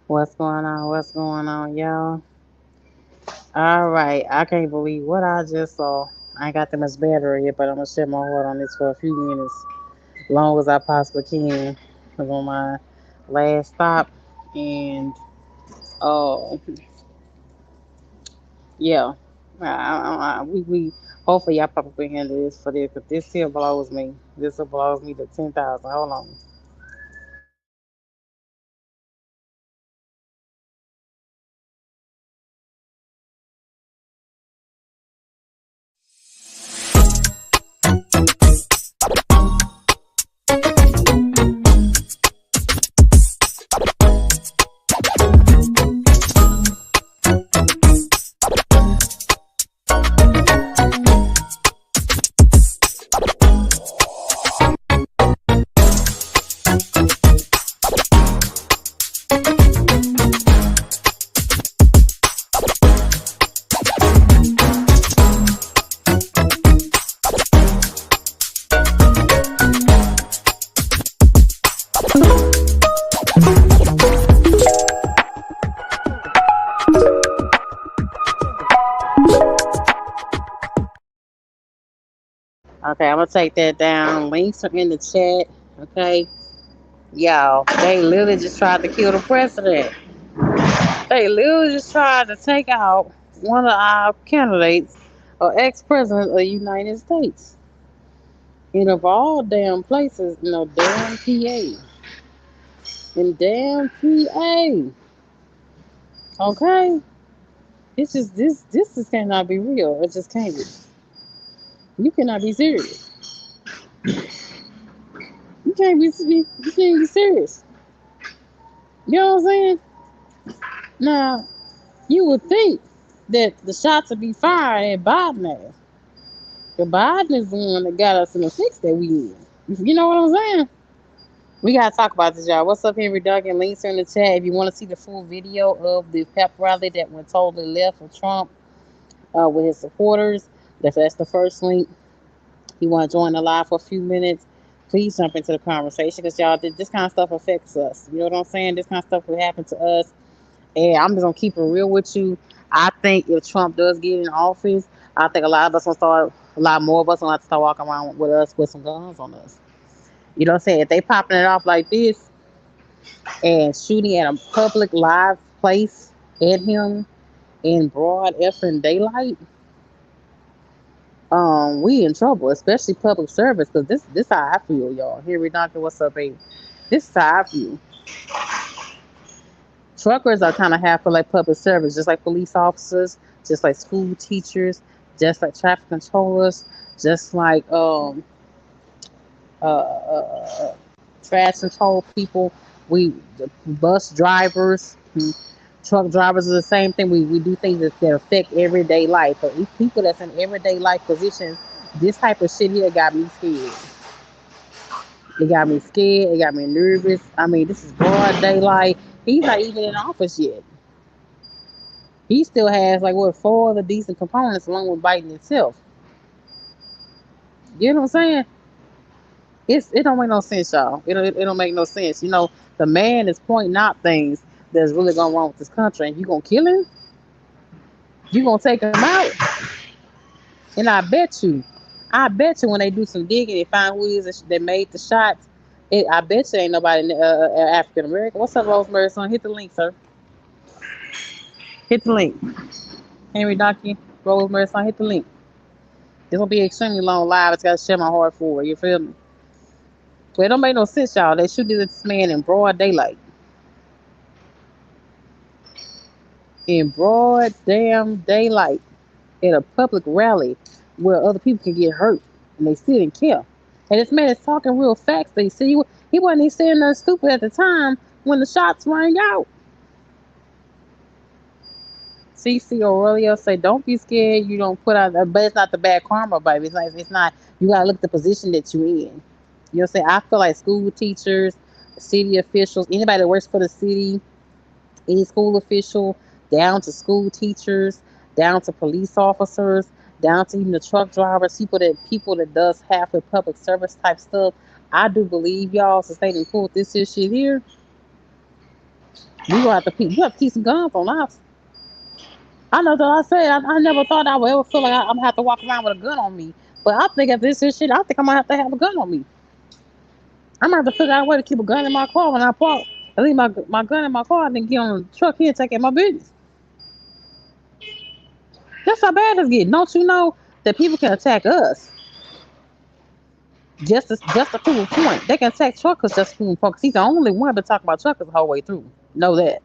What's going on? What's going on, y'all? All right, I can't believe what I just saw. I ain't got that much battery yet, but I'm gonna share my heart on this for a few minutes, long as I possibly can. I'm on my last stop, and oh yeah, we hopefully y'all probably handle this for this, because this here blows me. This here blows me to 10,000. Hold on. Okay, I'm gonna take that down. Links are in the chat. Okay, y'all, they literally just tried to kill the president. They literally just tried to take out one of our candidates or ex-president of the United States. And of all damn places, damn PA. In damn PA. Okay? This just cannot be real. It just can't be. You cannot be serious. You can't be serious. You know what I'm saying? Now, you would think that the shots would be fired at Biden ass. But Biden is the one that got us in the fix that we in. You know what I'm saying? We gotta talk about this, y'all. What's up, Henry Duggan? Links are in the chat. If you want to see the full video of the pep rally that went totally left for Trump with his supporters, that's the first link. You want to join the live for a few minutes? Please jump into the conversation, because y'all, this kind of stuff affects us. You know what I'm saying? This kind of stuff will happen to us, and I'm just gonna keep it real with you. I think if Trump does get in office, I think a lot of us gonna start. A lot more of us gonna have to start walking around with us with some guns on us. You know what I'm saying? If they popping it off like this and shooting at a public live place at him in broad effing daylight, we in trouble, especially public service, because this how I feel, y'all. Here we doctor, what's up, baby? This is how I feel. Truckers are kind of half for like public service, just like police officers, just like school teachers, just like traffic controllers, just like trash control people. We bus drivers, truck drivers are the same thing. We do things that affect everyday life. But these people that's in everyday life positions, this type of shit here got me scared. It got me scared. It got me nervous. I mean, this is broad daylight. He's not even in office yet. He still has like what, four other decent components along with Biden itself. You know what I'm saying? It don't make no sense, y'all. It don't make no sense. The man is pointing out things that's really going wrong with this country, and you gonna kill him? You gonna take him out? And I bet you when they do some digging, they find who it is that made the shots. I bet you ain't nobody African American. What's up, Rosemary? Son, hit the link, sir. Hit the link. Henry Donkey, Rosemary, son, hit the link. This will be extremely long live. It's got to share my heart for it. You feel me? So it don't make no sense, y'all. They shoot this man in broad daylight. In broad damn daylight. At a public rally where other people can get hurt and they still didn't care. And this man is talking real facts. They see he wasn't even saying nothing stupid at the time when the shots rang out. CC Aurelio say, "Don't be scared. You don't put out, but it's not the bad karma, baby. It's not. You gotta look at the position that you in. You know what I'm saying? I feel like school teachers, city officials, anybody that works for the city, any school official, down to school teachers, down to police officers, down to even the truck drivers, people that does half the public service type stuff. I do believe, y'all, since they didn't pull this here shit here, We gonna have to keep. We have to keep some guns on us. I know that I said I never thought I would ever feel like I'm gonna have to walk around with a gun on me. But I think if this is shit, I think I'm gonna have a gun on me. I'm gonna have to figure out a way to keep a gun in my car when I park. I leave my gun in my car and then get on the truck here and take care of my business. That's how bad it's getting. Don't you know that people can attack us just to prove a point? They can attack truckers just to prove a point because he's the only one been talking about truckers the whole way through. Know that.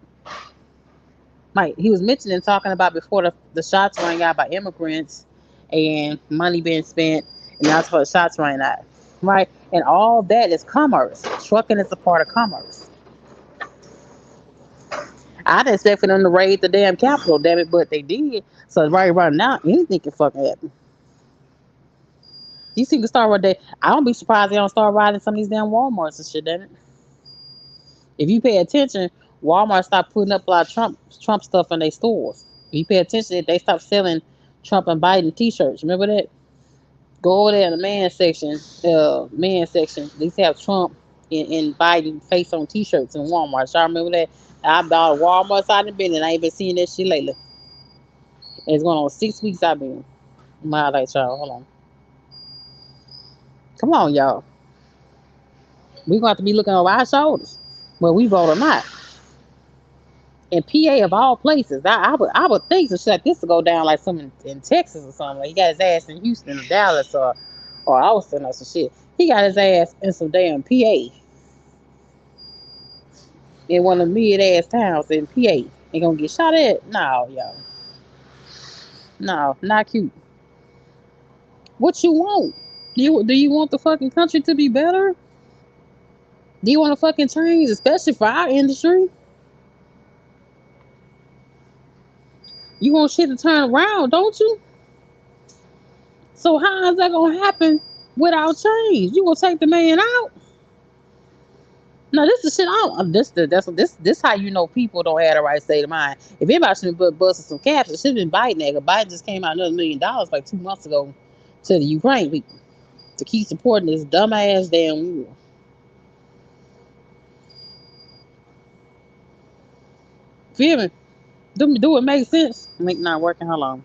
Like he was mentioning talking about before the shots rang out by immigrants and money being spent and that's why the shots rang out. Right? And all that is commerce. Trucking is a part of commerce. I didn't expect for them to raid the damn Capitol, damn it, but they did. So right now, anything can fucking happen. You see the start right there. I don't be surprised they don't start riding some of these damn Walmarts and shit, damn it. If you pay attention, Walmart stopped putting up a lot of Trump stuff in their stores. If you pay attention, they stopped selling Trump and Biden t-shirts. Remember that? Go over there in the man section. They used to have Trump and Biden face on t-shirts in Walmart. Y'all remember that? I bought a Walmart side of been and I ain't been seeing that shit lately. It's going on 6 weeks I've been. My like y'all, hold on. Come on, y'all. We're gonna have to be looking over our shoulders. Whether we vote or not. In PA of all places, I would think some shit like this to go down like some in Texas or something. Like he got his ass in Houston or Dallas or Austin or some shit. He got his ass in some damn PA. In one of the mid ass towns in PA. Ain't gonna get shot at? No, y'all. No, not cute. What you want? Do you want the fucking country to be better? Do you want to fucking change, especially for our industry? You want shit to turn around, don't you? So how is that gonna happen without change? You gonna take the man out? No, this is shit. I don't, this how you know people don't have the right state of mind. If anybody should have busted some caps, it should have been Biden. Because Biden just came out another $1 million like 2 months ago to the Ukraine people to keep supporting this dumbass damn war. Feel me? Do it make sense? Link not working. Hold on.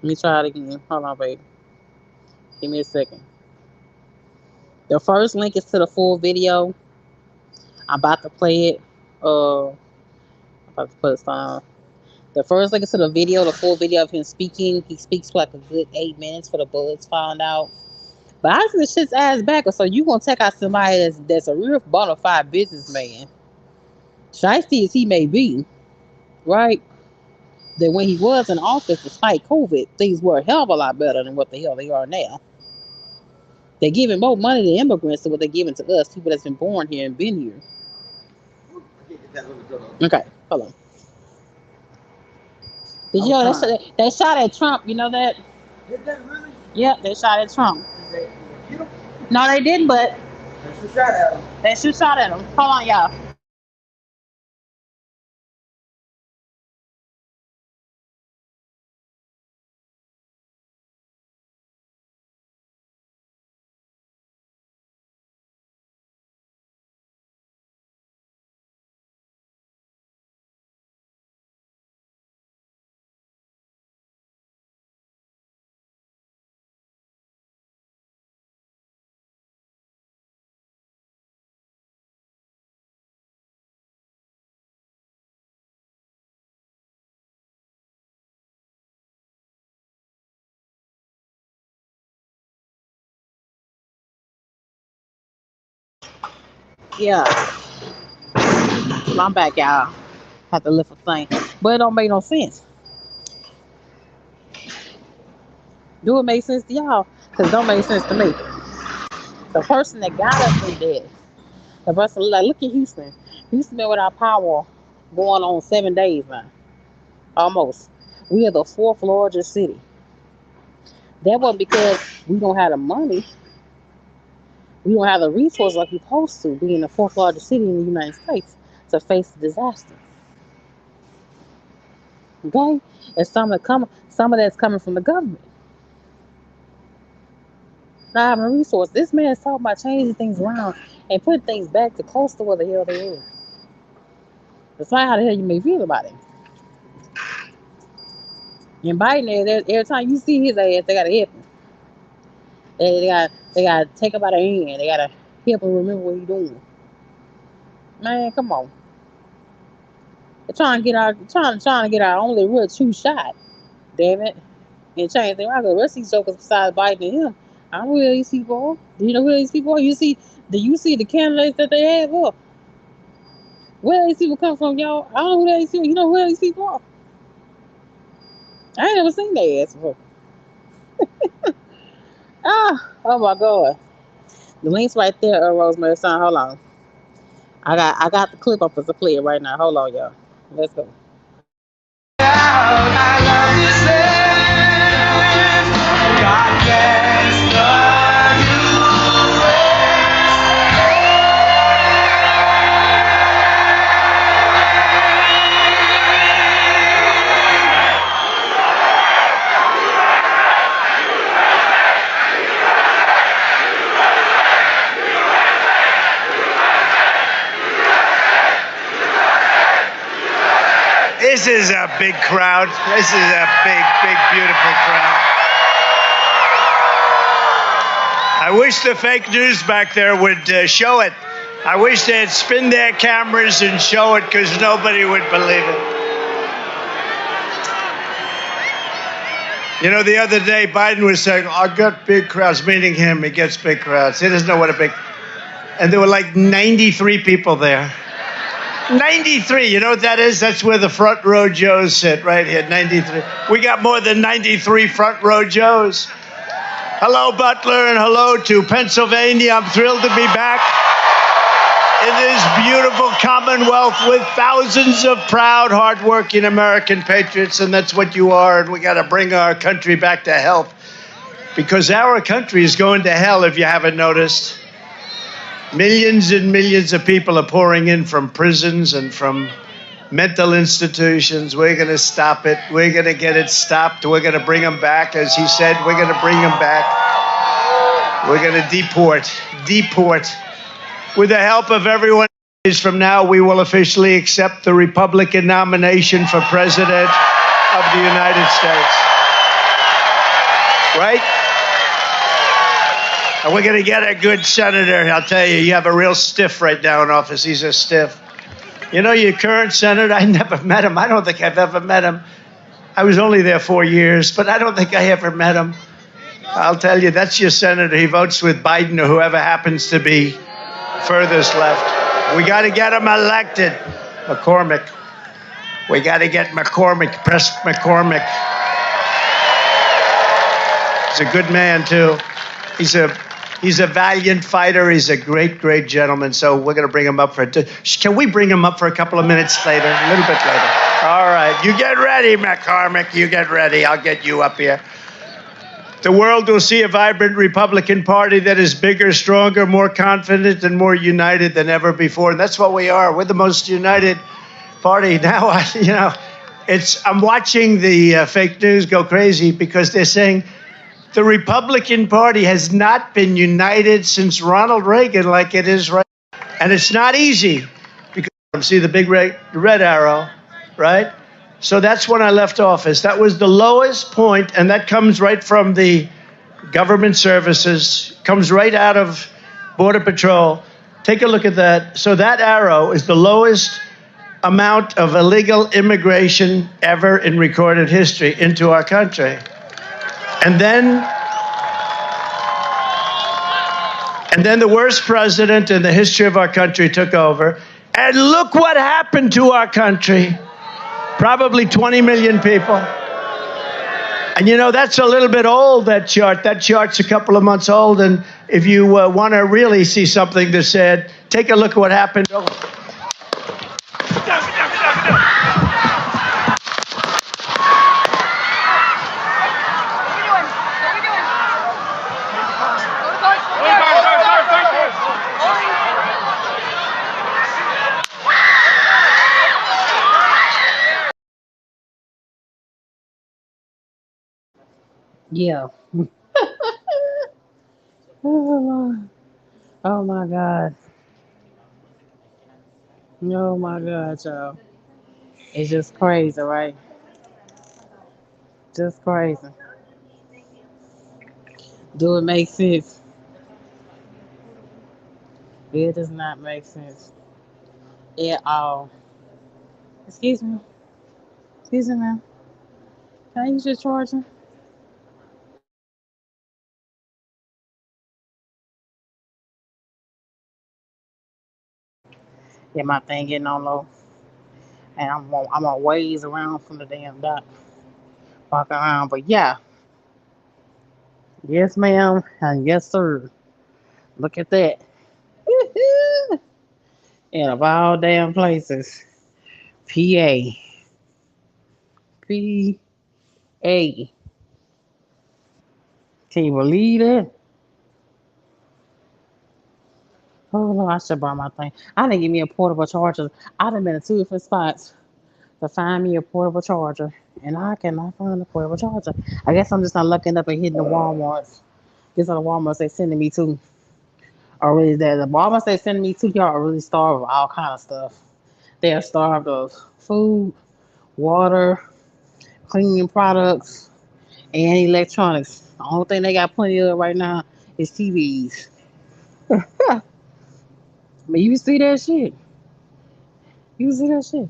Let me try it again. Hold on, baby. Give me a second. The first link is to the full video. I'm about to play it. I'm about to put it on. The first link is to the video, the full video of him speaking. He speaks for like a good 8 minutes for the bullets found out. But I see the shit's ass backwards. So you gonna take out somebody that's a real bona fide businessman. Shiesty as he may be, right? That when he was in office despite COVID, things were a hell of a lot better than what the hell they are now. They're giving more money to immigrants than what they're giving to us, people that's been born here and been here. Okay, hold on. Did you know they shot at Trump? You know that? Did they really? Yeah, they shot at Trump. Did they shoot him? No, they didn't, but they shoot shot at him. They shoot shot at him. Hold on, y'all. Yeah, I'm back, y'all. Have to lift a thing, but it don't make no sense. Do it make sense to y'all? Cause it don't make sense to me. The person that got us is dead. The person, like, look at Houston. Houston been without power going on 7 days now, almost. We are the fourth largest city. That wasn't because we don't have the money. We don't have the resources like we're supposed to, being the fourth largest city in the United States, to face the disaster. Okay? And some of that's coming from the government. Not having resources. This man is talking about changing things around and putting things back to close to where the hell they are. Decide how the hell you may feel about it. And Biden, every time you see his ass, they gotta help him. They gotta take him by the hand. They gotta help him remember what he's doing. Man, come on. They're trying to get our only real true shot. Damn it. And change things around. The rest of these jokers besides Biden and him, I don't know who these people are. Do you know who these people are? Do you see the candidates that they have up? Where these people come from, y'all? I don't know who these people. You know who these people are? I ain't never seen their ass before. Oh my god. The link's right there, Rosemary son. Hold on. I got the clip up as a play right now. Hold on, y'all. Let's go. This is a big crowd. This is a big, big, beautiful crowd. I wish the fake news back there would show it. I wish they'd spin their cameras and show it, because nobody would believe it. You know, the other day, Biden was saying, I got big crowds, meaning him. He gets big crowds. He doesn't know what a big... And there were like 93 people there. 93, you know what that is? That's where the front row Joes sit, right here, 93. We got more than 93 front row Joes. Hello, Butler, and hello to Pennsylvania. I'm thrilled to be back in this beautiful Commonwealth with thousands of proud, hardworking American patriots, and that's what you are, and we got to bring our country back to health, because our country is going to hell, if you haven't noticed. Millions and millions of people are pouring in from prisons and from mental institutions. We're going to stop it. We're going to get it stopped. We're going to bring them back. As he said, we're going to bring them back. We're going to deport. With the help of everyone, from now, we will officially accept the Republican nomination for President of the United States. Right? And we're going to get a good senator. I'll tell you, you have a real stiff right now in office. He's a stiff. You know, your current senator, I never met him. I don't think I've ever met him. I was only there 4 years, but I don't think I ever met him. I'll tell you, that's your senator. He votes with Biden or whoever happens to be furthest left. We got to get him elected. McCormick. We got to get McCormick. Press McCormick. He's a good man, too. He's a valiant fighter. He's a great, great gentleman. So we're going to bring him up for it. Can we bring him up for a couple of minutes later? A little bit later. All right. You get ready, McCormick. You get ready. I'll get you up here. The world will see a vibrant Republican Party that is bigger, stronger, more confident, and more united than ever before. And that's what we are. We're the most united party. Now, I'm watching the fake news go crazy, because they're saying the Republican Party has not been united since Ronald Reagan like it is right now. And it's not easy, because see the big red arrow, right? So that's when I left office. That was the lowest point, and that comes right from the government services, comes right out of Border Patrol. Take a look at that. So that arrow is the lowest amount of illegal immigration ever in recorded history into our country. And then the worst president in the history of our country took over. And look what happened to our country. Probably 20 million people. And you know, that's a little bit old, that chart. That chart's a couple of months old. And if you want to really see something that's sad, take a look at what happened. Yeah. Oh my God. Oh my God, y'all. It's just crazy, right? Just crazy. Do it make sense? It does not make sense at all. Excuse me. Excuse me, ma'am. Can I use your charger? Yeah, my thing getting on low, and I'm on ways around from the damn dock, walking around. But yeah, yes, ma'am, and yes, sir. Look at that. In of all damn places, PA, PA. Can you believe it? Oh no, I should buy my thing. I didn't get me a portable charger. I done been to two different spots to find me a portable charger, and I cannot find a portable charger. I guess I'm just not looking up and hitting the Walmarts. These are the Walmarts they sending me to. Or really, the Walmarts they sending me to, y'all are really starved of all kind of stuff. They are starved of food, water, cleaning products, and electronics. The only thing they got plenty of right now is TVs. But you see that shit? You see that shit?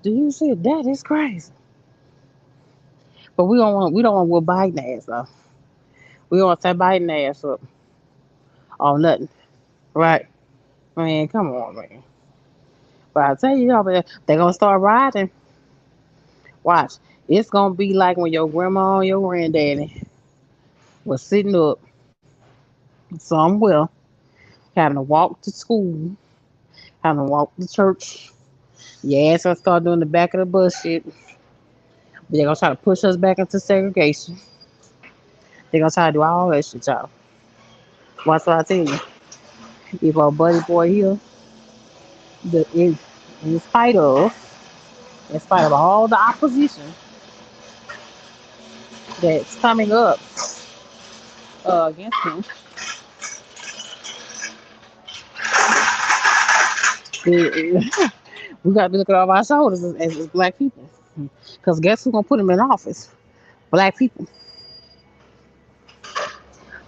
Do you see it? That is crazy. But we don't want what Biden ass though. We don't want to say Biden ass up or nothing. Right. Man, come on, man. But I tell you, they're gonna start riding. Watch. It's gonna be like when your grandma and your granddaddy was sitting up somewhere, having to walk to school, having to walk to church. Your ass gonna start doing the back of the bus shit. They're gonna try to push us back into segregation. They're gonna try to do all that shit, y'all. Watch what I tell you. If our buddy boy here, the in spite of, in spite of all the opposition that's coming up against him, we got to look at over our shoulders as black people. Because guess who's gonna put him in office? Black people.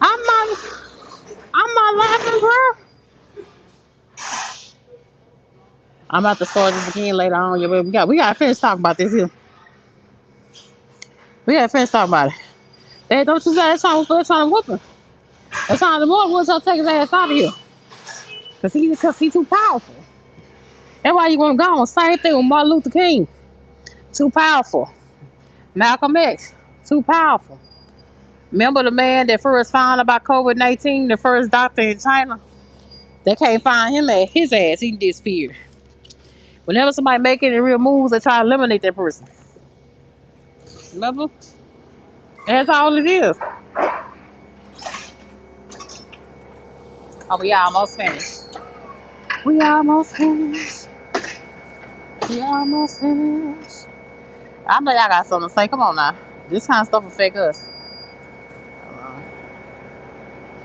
I'm not. I'm not laughing, bro. I'm about to start this again later on. Yeah, but we got to finish talking about this here. We got to finish talking about it. Hey, don't you say that time we're trying to whoop him? That's time the Lord wants to take his ass out of here. Because he too powerful. That's why you want to go. Same thing with Martin Luther King. Too powerful. Malcolm X. Too powerful. Remember the man that first found about COVID-19, the first doctor in China? They can't find him at his ass. He disappeared. Whenever somebody make any real moves, they try to eliminate that person. Remember? That's all it is. Oh, we almost finished. We almost finished. We almost finished. I know y'all got something to say. Come on now. This kind of stuff affect us.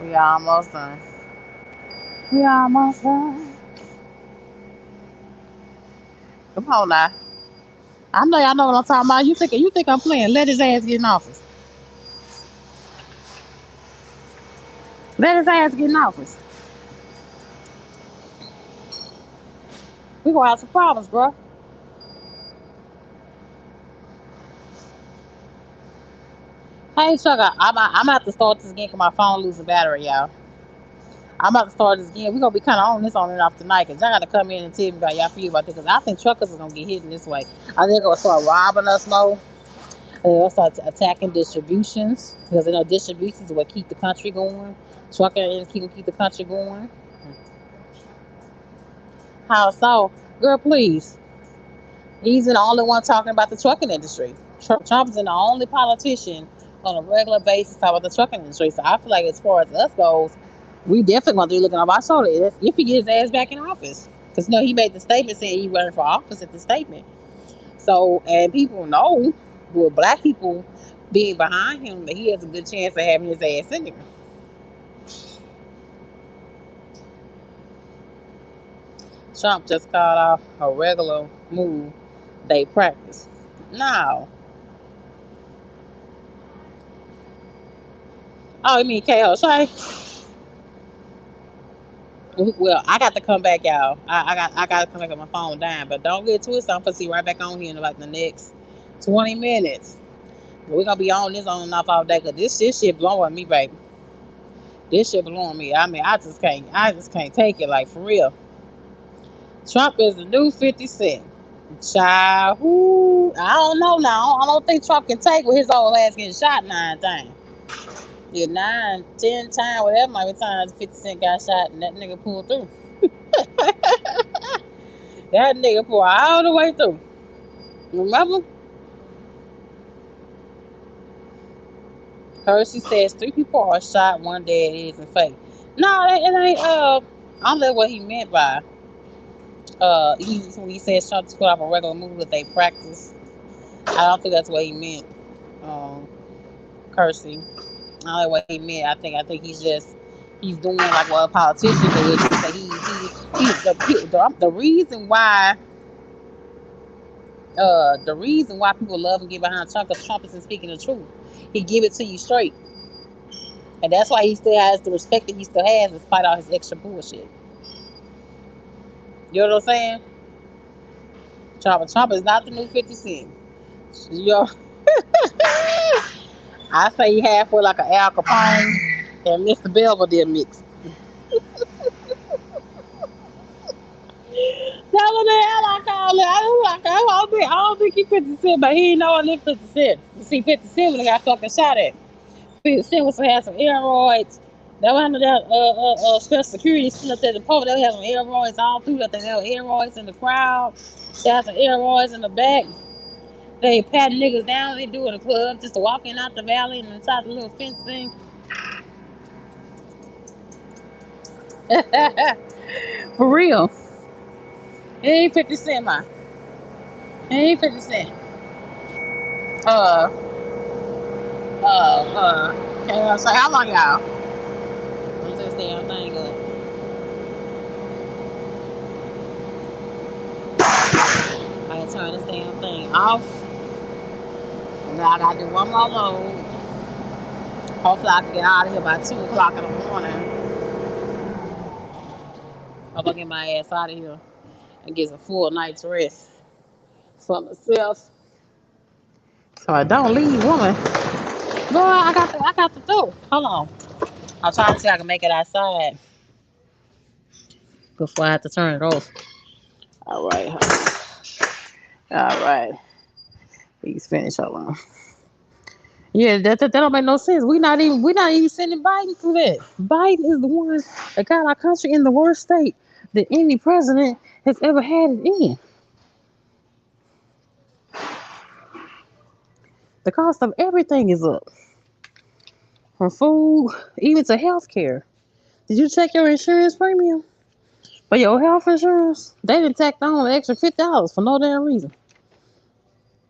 We almost done. We almost done. Come on now. I know y'all know what I'm talking about. You think I'm playing? Let his ass get in office. Let his ass get in office. We gonna have some problems, bro. Hey, Sugar, I'm about to start this again because my phone losing battery, y'all. I'm about to start this again. We're gonna be kind of on this on and off tonight because y'all gotta come in and tell me about y'all feel about this because I think truckers are gonna get hit in this way. I think they're gonna start robbing us more. They're gonna start attacking distributions because distributions is what keep the country going. Trucking is keep the country going. How so? Girl, please. He's the only one talking about the trucking industry. Trump is the only politician on a regular basis talking about the trucking industry. So I feel like as far as us goes, we definitely going to be looking over our shoulder if he gets his ass back in office. Because he made the statement saying he running for office at the statement. So, and people know, with black people being behind him, that he has a good chance of having his ass in there. Trump just called off a regular move They practice. No. Oh, you mean KO? Sorry. Well, I got to come back, y'all. I got to come back on my phone down, but don't get twisted. I'm gonna see right back on here in like the next 20 minutes. We're gonna be on this on and off all day because this shit blowing me, baby. This shit blowing me. I mean, I just can't take it, like, for real. Trump is the new 50 Cent. Child, who? I don't know now. I don't think Trump can take with his old ass getting shot 9 times. Yeah, 9, 10 times, whatever many times 50 Cent got shot and that nigga pulled through. That nigga pulled all the way through. Remember? Hershey says 3 people are shot, 1 dead. It isn't fake. No, it ain't. I don't know what he meant by. When he says Trump to put off a regular movie that they practice. I don't think that's what he meant. Cursing. I don't know what he meant. I think he's doing like what a politician does. So he's the reason why. The reason why people love and get behind Trump because Trump isn't speaking the truth. He give it to you straight. And that's why he still has the respect that he still has despite all his extra bullshit. You know what I'm saying? Trump is not the new 50 Cent. Yo, I say he halfway like an Al Capone and Mr. Belvedere mix. That's what the hell I call it. I don't think he 50 Cent, but he ain't know I live 50 Cent. You see, 50 Cent when he got fucking shot at. 50 Cent was to have some aeroids. That was under that special security sitting up there at the pole. They had some aeroids all through that. They had aeroids in the crowd. They had some aeroids in the back. They patting niggas down. They do in the club just walking out the valley and inside the little fence thing. For real. It ain't 50 Cent, man. It ain't 50 Cent. Uh, okay, I say, how long y'all? I'm just damn thing up. I can turn this damn thing off. And now I gotta do one more load. Hopefully I can get out of here by 2 o'clock in the morning. Hope I get my ass out of here and get a full night's rest for myself. So I don't leave, woman. Girl, I got to do. Hold on. I'm trying to see if I can make it outside before I have to turn it off. All right. All right. Please finish. Hold on. Yeah, that don't make no sense. We not even sending Biden through that. Biden is the one that got our country in the worst state that any president has ever had it in. The cost of everything is up. From food, even to health care. Did you check your insurance premium? For your health insurance? They didn't tack on an extra $50 for no damn reason.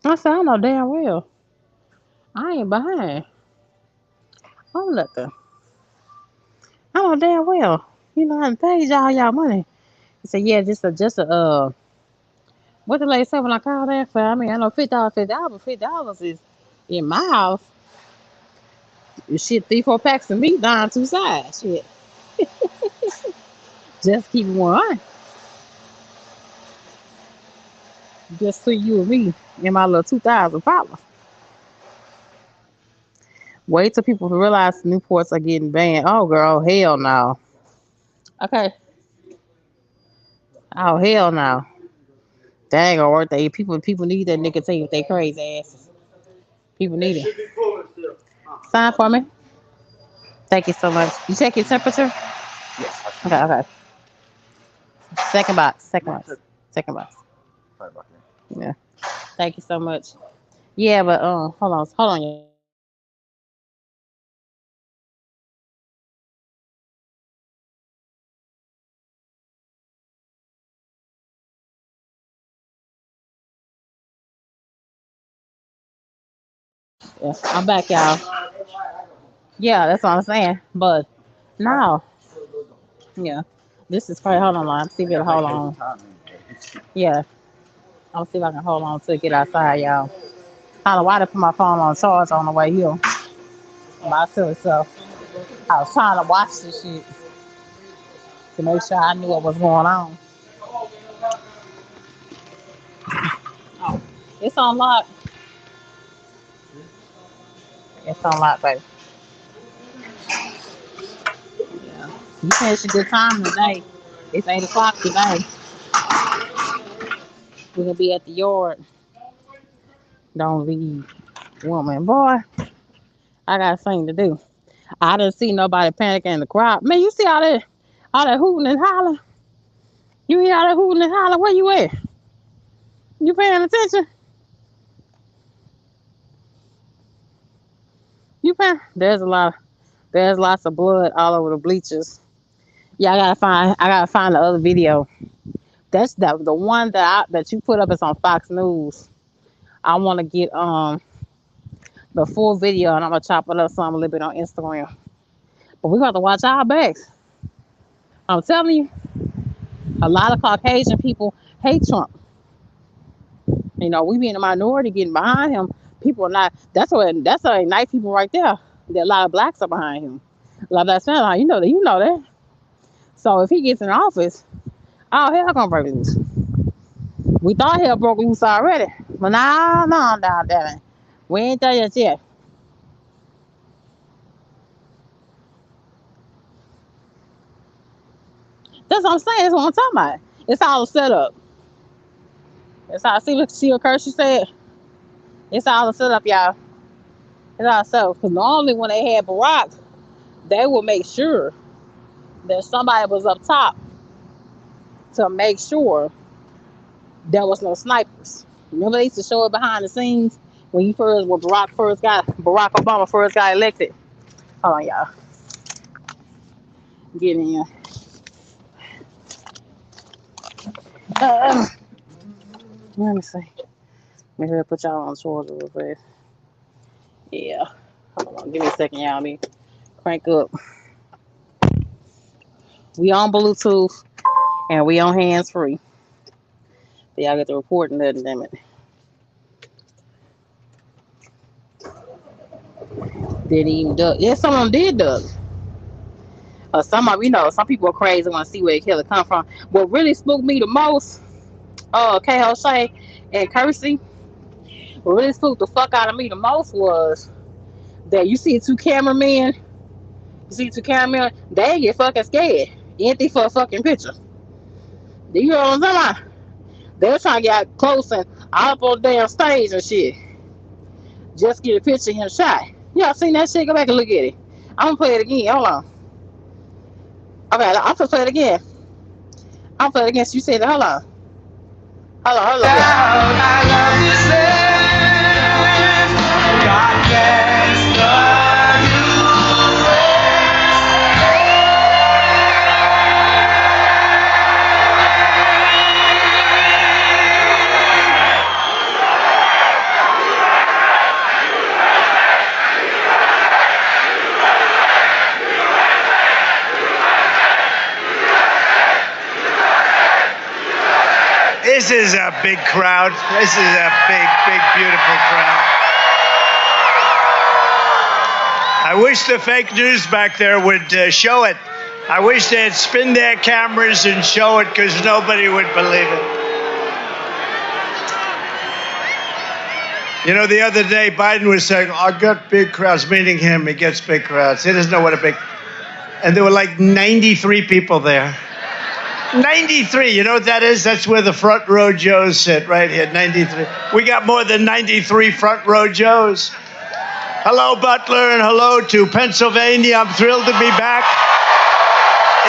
I said, I know damn well. I ain't behind. I'm nothing. I know damn well. You know, I done paid y'all money. He said, yeah, what the lady said when I called that for? I mean, I know $50, but $50 is in my house. Shit, 3, 4 packs of meat down 2 sides. Shit. Just keep one. Just for you and me and my little 2,000 followers. Wait till people realize Newports are getting banned. Oh, girl, hell no. Okay. Oh, hell no. That ain't gonna work. People need that nicotine with their crazy asses. People need it. Sign for me. Thank you so much. You check your temperature? Okay, okay. Second box. Second box. Second box. Yeah. Thank you so much. Yeah, but hold on, y'all. Yeah, I'm back, y'all. Yeah, that's what I'm saying. But no, yeah, this is probably hold on, line. See if it'll hold on. Yeah, I'll see if I can hold on to get outside, y'all. Kind of why to put my phone on charge on the way here. My silly self. I was trying to watch this shit to make sure I knew what was going on. Oh, it's on lock. It's on lock, baby. Yeah. You finished a good time today. It's 8 o'clock today. We're gonna be at the yard. Don't leave, woman. Boy, I got something to do. I didn't see nobody panicking in the crowd. Man, you see all that hooting and hollering? You hear all that hooting and hollering? Where you at? You paying attention? You paying? There's lots of blood all over the bleachers. Yeah, I gotta find the other video. That's the one that you put up is on Fox News. I want to get the full video and I'm gonna chop it up some a little bit on Instagram. But we got to watch our backs. I'm telling you, a lot of Caucasian people hate Trump. You know, we being a minority getting behind him. People are not. That's a nice people right there. There a lot of blacks are behind him. A lot of blacks family. You know that. You know that. So if he gets in office, all hell gonna break loose. We thought hell broke loose already, but no, damn it. We ain't there yet. That's what I'm saying. That's what I'm talking about. It's all a setup. It's all. See what Kershaw said. It's all a setup, y'all. It's all a setup. Because normally when they had Barack, they would make sure that somebody was up top to make sure there was no snipers. Remember they used to show it behind the scenes when Barack Obama first got elected. Hold on, y'all. Get in here. Uh, Let me see. Maybe I'll put y'all on shorts real fast. Yeah. Hold on. Give me a second, y'all. Let me crank up. We on Bluetooth and we on hands free. So y'all get the recording there, damn it. Didn't even duck. Yeah, some of them did duck. Some people are crazy want to see where the killer come from. What really spooked me the most, K.O. Shay and Kersey, what really spooked the fuck out of me the most was that you see two cameramen, they get fucking scared. Empty for a fucking picture. Do you know what I'm talking about? They're trying to get close and all up on the damn stage and shit. Just get a picture of him shot. Y'all seen that shit? Go back and look at it. I'm gonna play it again. Hold on. Okay, I'm gonna play it again. I'm gonna play it again. So you said, hold on. Hold on. I love you, God bless the This is a big crowd. This is a big, beautiful crowd. I wish the fake news back there would show it. I wish they'd spin their cameras and show it because nobody would believe it. You know, the other day, Biden was saying, I got big crowds, meaning him. He gets big crowds. He doesn't know what a big... And there were like 93 people there. 93, you know what that is? That's where the front row Joes sit, right here, 93. We got more than 93 front row Joes. Hello, Butler, and hello to Pennsylvania. I'm thrilled to be back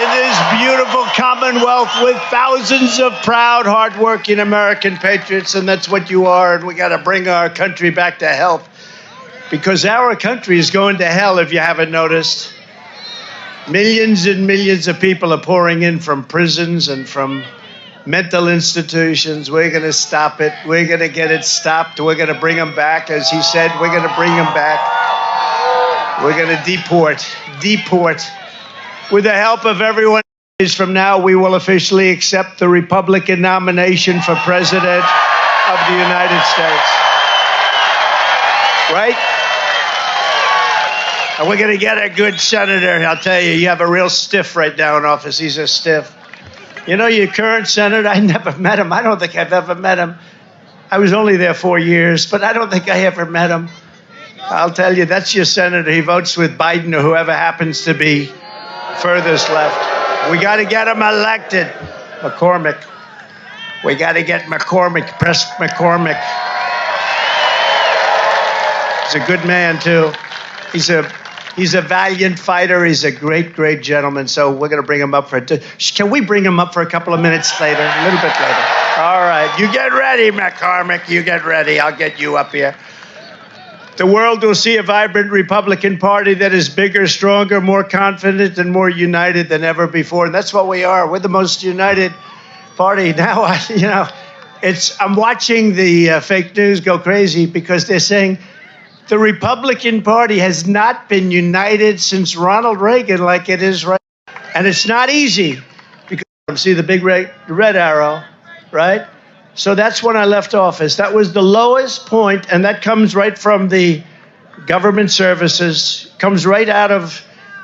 in this beautiful Commonwealth with thousands of proud, hardworking American patriots, and that's what you are, and we got to bring our country back to health because our country is going to hell if you haven't noticed. Millions and millions of people are pouring in from prisons and from mental institutions. We're going to stop it. We're going to get it stopped. We're going to bring them back. As he said, we're going to bring them back. We're going to deport. With the help of everyone, from now, we will officially accept the Republican nomination for president. of the United States. Right? And we're going to get a good senator. I'll tell you, you have a real stiff right now in office. He's a stiff. You know, your current senator, I never met him. I don't think I've ever met him. I was only there 4 years, but I don't think I ever met him. I'll tell you, that's your senator. He votes with Biden or whoever happens to be furthest left. We got to get him elected. McCormick. We got to get McCormick. Press McCormick. He's a good man, too. He's a valiant fighter. He's a great, great gentleman. So we're going to bring him up can we bring him up for a couple of minutes later? A little bit later. All right. You get ready, McCormick. You get ready. I'll get you up here. The world will see a vibrant Republican Party that is bigger, stronger, more confident, and more united than ever before. And that's what we are. We're the most united party. Now, I'm watching the fake news go crazy because they're saying the Republican Party has not been united since Ronald Reagan like it is right now. And it's not easy because see the big red arrow, right? So that's when I left office. That was the lowest point, and that comes right from the government services, comes right out of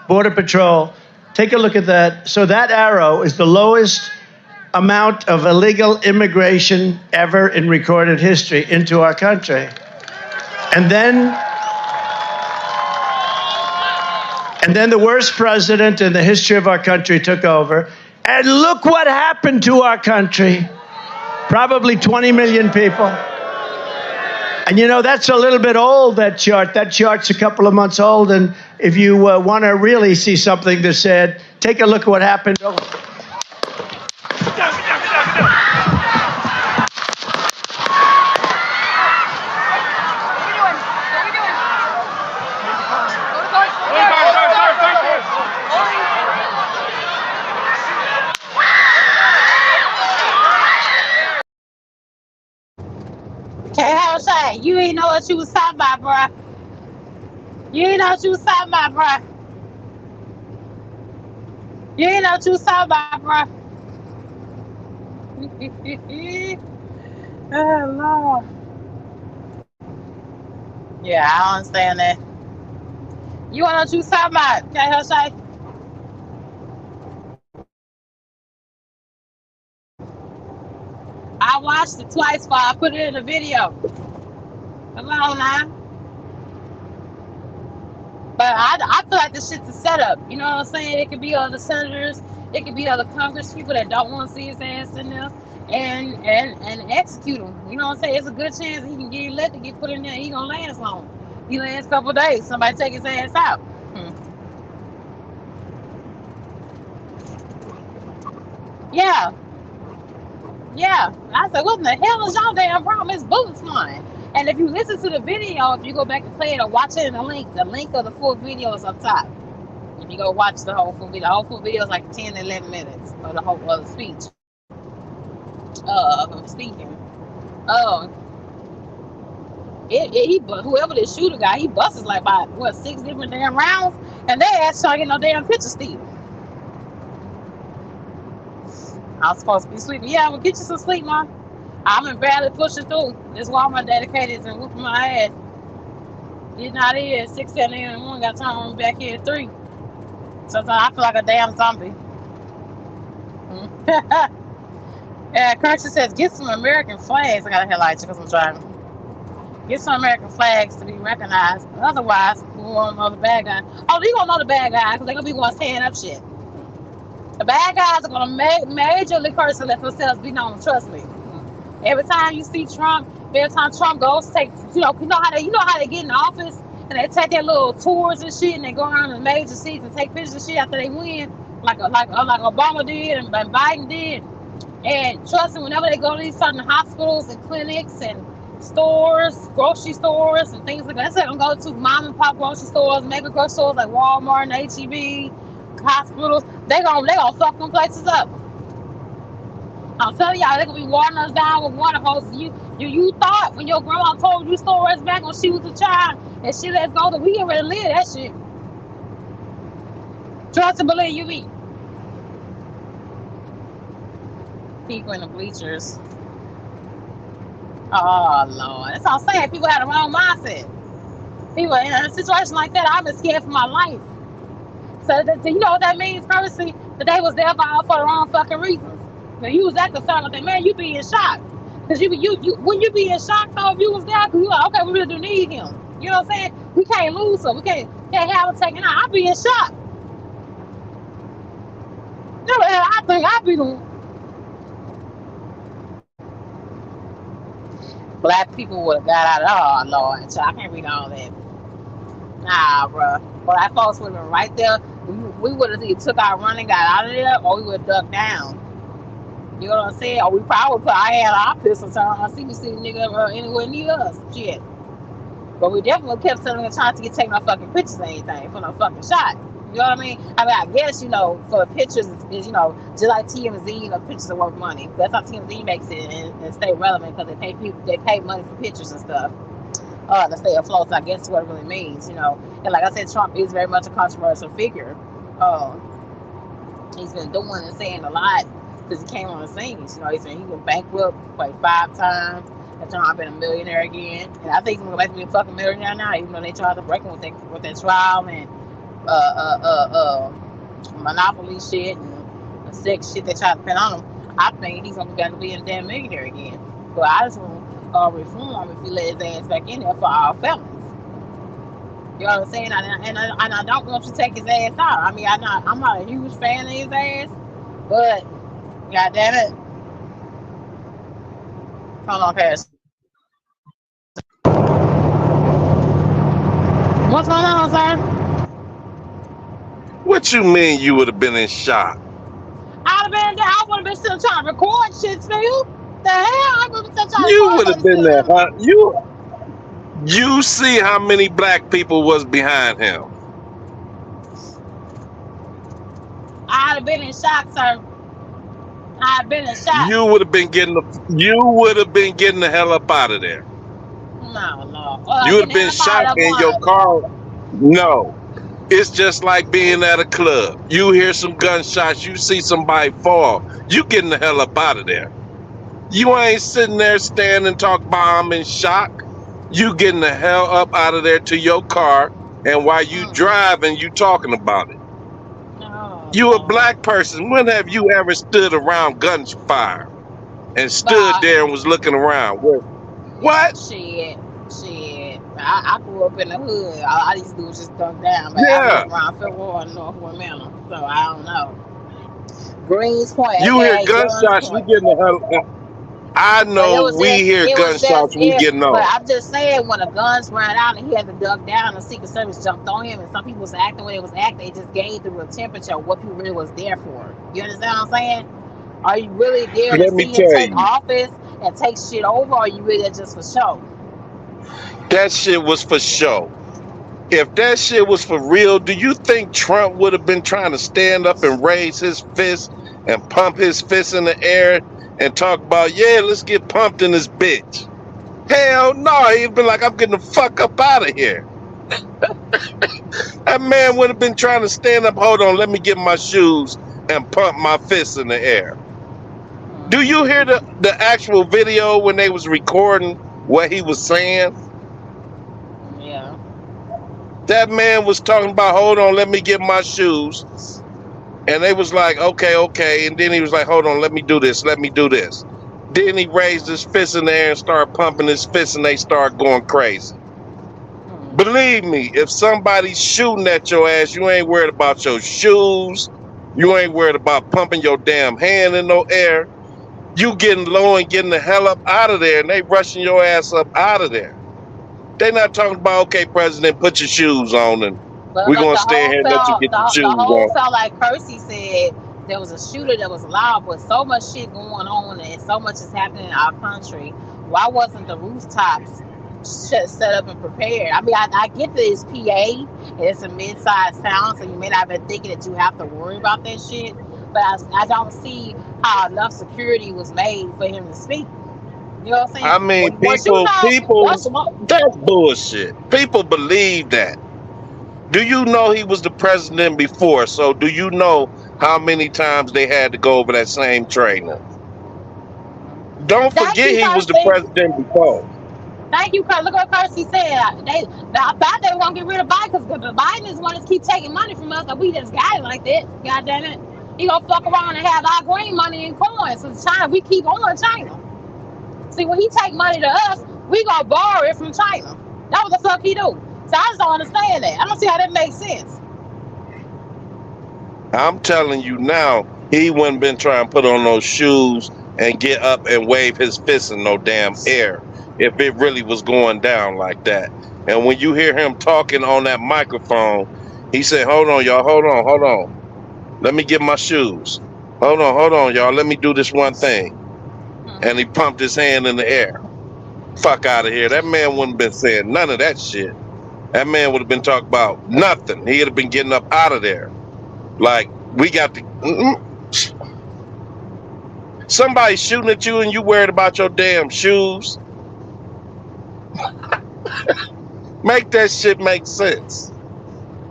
Border Patrol. Take a look at that. So that arrow is the lowest amount of illegal immigration ever in recorded history into our country. And then the worst president in the history of our country took over. And look what happened to our country. Probably 20 million people. And you know, that's a little bit old, that chart. That chart's a couple of months old. And if you want to really see something that's sad, take a look at what happened. Okay, how say? You ain't know what you was talking about, bruh. You ain't know what you was talking about, bruh. You ain't know what you was talking about, bruh. Oh, Lord. Yeah, I don't understand that. You wanna know what you was talking about? Okay, how say? I watched it twice before I put it in the video. Come on now. But I feel like this shit's a setup. You know what I'm saying? It could be other senators, it could be other Congress people that don't want to see his ass in there and execute him. You know what I'm saying? It's a good chance he can get elected, get put in there. He gonna last long. He lasts a couple of days. Somebody take his ass out. Yeah. Yeah. I said, what in the hell is y'all damn problem? It's bullets flying. And if you listen to the video, if you go back and play it or watch it in the link of the full video is up top. If you go watch the whole full video is like 10 to 11 minutes of the whole of the speech. Of him speaking. Whoever the shooter guy, he busts like about 6 different damn rounds, and they ass trying to get no damn picture still. I was supposed to be sleeping. Yeah, I'm gonna get you some sleep, man. I've been barely pushing through. This Walmart dedicated and whooping my ass. Getting out of here at 6, 7 in the morning, got time to be back here at 3. Sometimes I feel like a damn zombie. Yeah, Curtis says, get some American flags. I gotta highlight you because I'm driving. Get some American flags to be recognized. Otherwise, we won't know the bad guy. Oh, we gonna know the bad guy because they're gonna be going stand up shit. The bad guys are gonna majorly curse and let themselves be known. Trust me. Every time you see Trump, every time Trump goes to take, you know how they get in office and they take their little tours and shit, and they go around in major seats and take pictures and shit after they win, like Obama did and Biden did. And trust me, whenever they go to these certain hospitals and clinics and stores, grocery stores and things like that, they're gonna go to mom and pop grocery stores, mega grocery stores like Walmart and H-E-B, hospitals. They gonna fuck them places up. I'm telling y'all, they're gonna be watering us down with water hoses. You thought when your grandma told you stories back when she was a child and she let go that we get ready to live that shit. Trust and believe you me. People in the bleachers. Oh Lord, that's all I'm saying. People had the wrong mindset. People in a situation like that, I've been scared for my life. So you know what that means, currency? That they was there for the wrong fucking reasons. When you was that concerned with that, man, you be in shock. Cause you when you be in shock though, if you was there, cause you like, okay, we really do need him. You know what I'm saying? We can't lose him. We can't have him taken out. I be in shock. I think I be the black people would have got out of. Oh Lord, so I can't read all that. Nah, bro. Black folks would have been right there. We would have either took our running, got out of there, or we would have ducked down. You know what I'm saying? Or we probably put our hand on our pistols on CBC nigga anywhere near us. Shit. But we definitely kept telling them trying to get taking no fucking pictures or anything for no fucking shot. You know what I mean? I guess, for pictures is just like TMZ, pictures are worth money. That's how TMZ makes it and stay relevant because they pay money for pictures and stuff. To stay afloat, so I guess what it really means, And like I said, Trump is very much a controversial figure. He's been doing and saying a lot because he came on the scene. He's been bankrupt like 5 times. And Trump been a millionaire again, and I think he's gonna go back to be a fucking millionaire now. Even though they tried to break him with that trial and monopoly shit and sex shit they tried to pin on him, I think he's gonna be back to being a damn millionaire again. But I just want reform if he let his ass back in there for all felons. You know what I'm saying? And I don't want to take his ass out. I mean, I'm not a huge fan of his ass, but god damn it. Hold on, Paris. What's going on, sir? What you mean you would have been in shock? I'd have been there. I would have been still trying to record shit still. The hell? I would have been still trying to You record would have been there, huh? You see how many black people was behind him. I'd have been in shock, sir. I'd have been in shock. You would have been getting the hell up out of there. No. You would have been shocked in your car. No. It's just like being at a club. You hear some gunshots, you see somebody fall. You getting the hell up out of there. You ain't sitting there standing and talk about I'm in shock. You getting the hell up out of there to your car, and while you driving, you talking about it. No. You a black person. When have you ever stood around gunfire and stood there and was looking around? What? Shit. I grew up in the hood. All I used to do was just dunk down. But Yeah. I lived around Federal and Northwood Manor, so I don't know. Greens Point. You hear gunshots, you getting the hell up. I know we hear gunshots, we getting on. But I'm just saying, when the guns ran out and he had to duck down, the Secret Service jumped on him, and some people was acting when they was acting. They just gauged the real temperature of what people really was there for. You understand what I'm saying? Are you really there to see him take office and take shit over, or are you really there just for show? That shit was for show. If that shit was for real, do you think Trump would have been trying to stand up and raise his fist and pump his fist in the air and talk about, yeah, let's get pumped in this bitch? Hell no, he'd been like, I'm getting the fuck up out of here. That man would have been trying to stand up, hold on, let me get my shoes and pump my fist in the air. Do you hear the actual video when they was recording what he was saying? Yeah. That man was talking about, hold on, let me get my shoes. And they was like, okay. And then he was like, hold on, let me do this. Then he raised his fist in the air and started pumping his fist, and they started going crazy. Believe me, if somebody's shooting at your ass, you ain't worried about your shoes. You ain't worried about pumping your damn hand in no air. You getting low and getting the hell up out of there, and they rushing your ass up out of there. They not talking about, okay, President, put your shoes on, and we're going to stay here and let you get your shoes on. The whole felt like Percy said there was a shooter that was loud, but so much shit going on and so much is happening in our country. Why wasn't the rooftops set up and prepared? I mean, I get that it's PA and it's a mid-sized town, so you may not have been thinking that you have to worry about that shit, but I don't see how enough security was made for him to speak. You know what I'm saying? I mean, people, that's bullshit. People believe that. Do you know he was the president before? So do you know how many times they had to go over that same training? Don't Thank forget you, he was the Kirsty. president before. Thank you, Look what Kirsty said. I thought they were gonna get rid of Biden because Biden is the one that keep taking money from us, and we just got it like that. God damn it, he gonna fuck around and have our green money in coins. So China, we keep on China. See, when he take money to us, we gonna borrow it from China. That what the fuck he do. So I just don't understand that. I don't see how that makes sense. I'm telling you now, he wouldn't been trying to put on those shoes and get up and wave his fist in no damn air if it really was going down like that. And when you hear him talking on that microphone, he said, hold on, y'all, hold on. Let me get my shoes. Hold on, y'all. Let me do this one thing. And he pumped his hand in the air. Fuck out of here. That man wouldn't have been saying none of that shit. That man would have been talking about nothing. He'd have been getting up out of there. Like, we got to... Somebody shooting at you and you worried about your damn shoes. Make that shit make sense.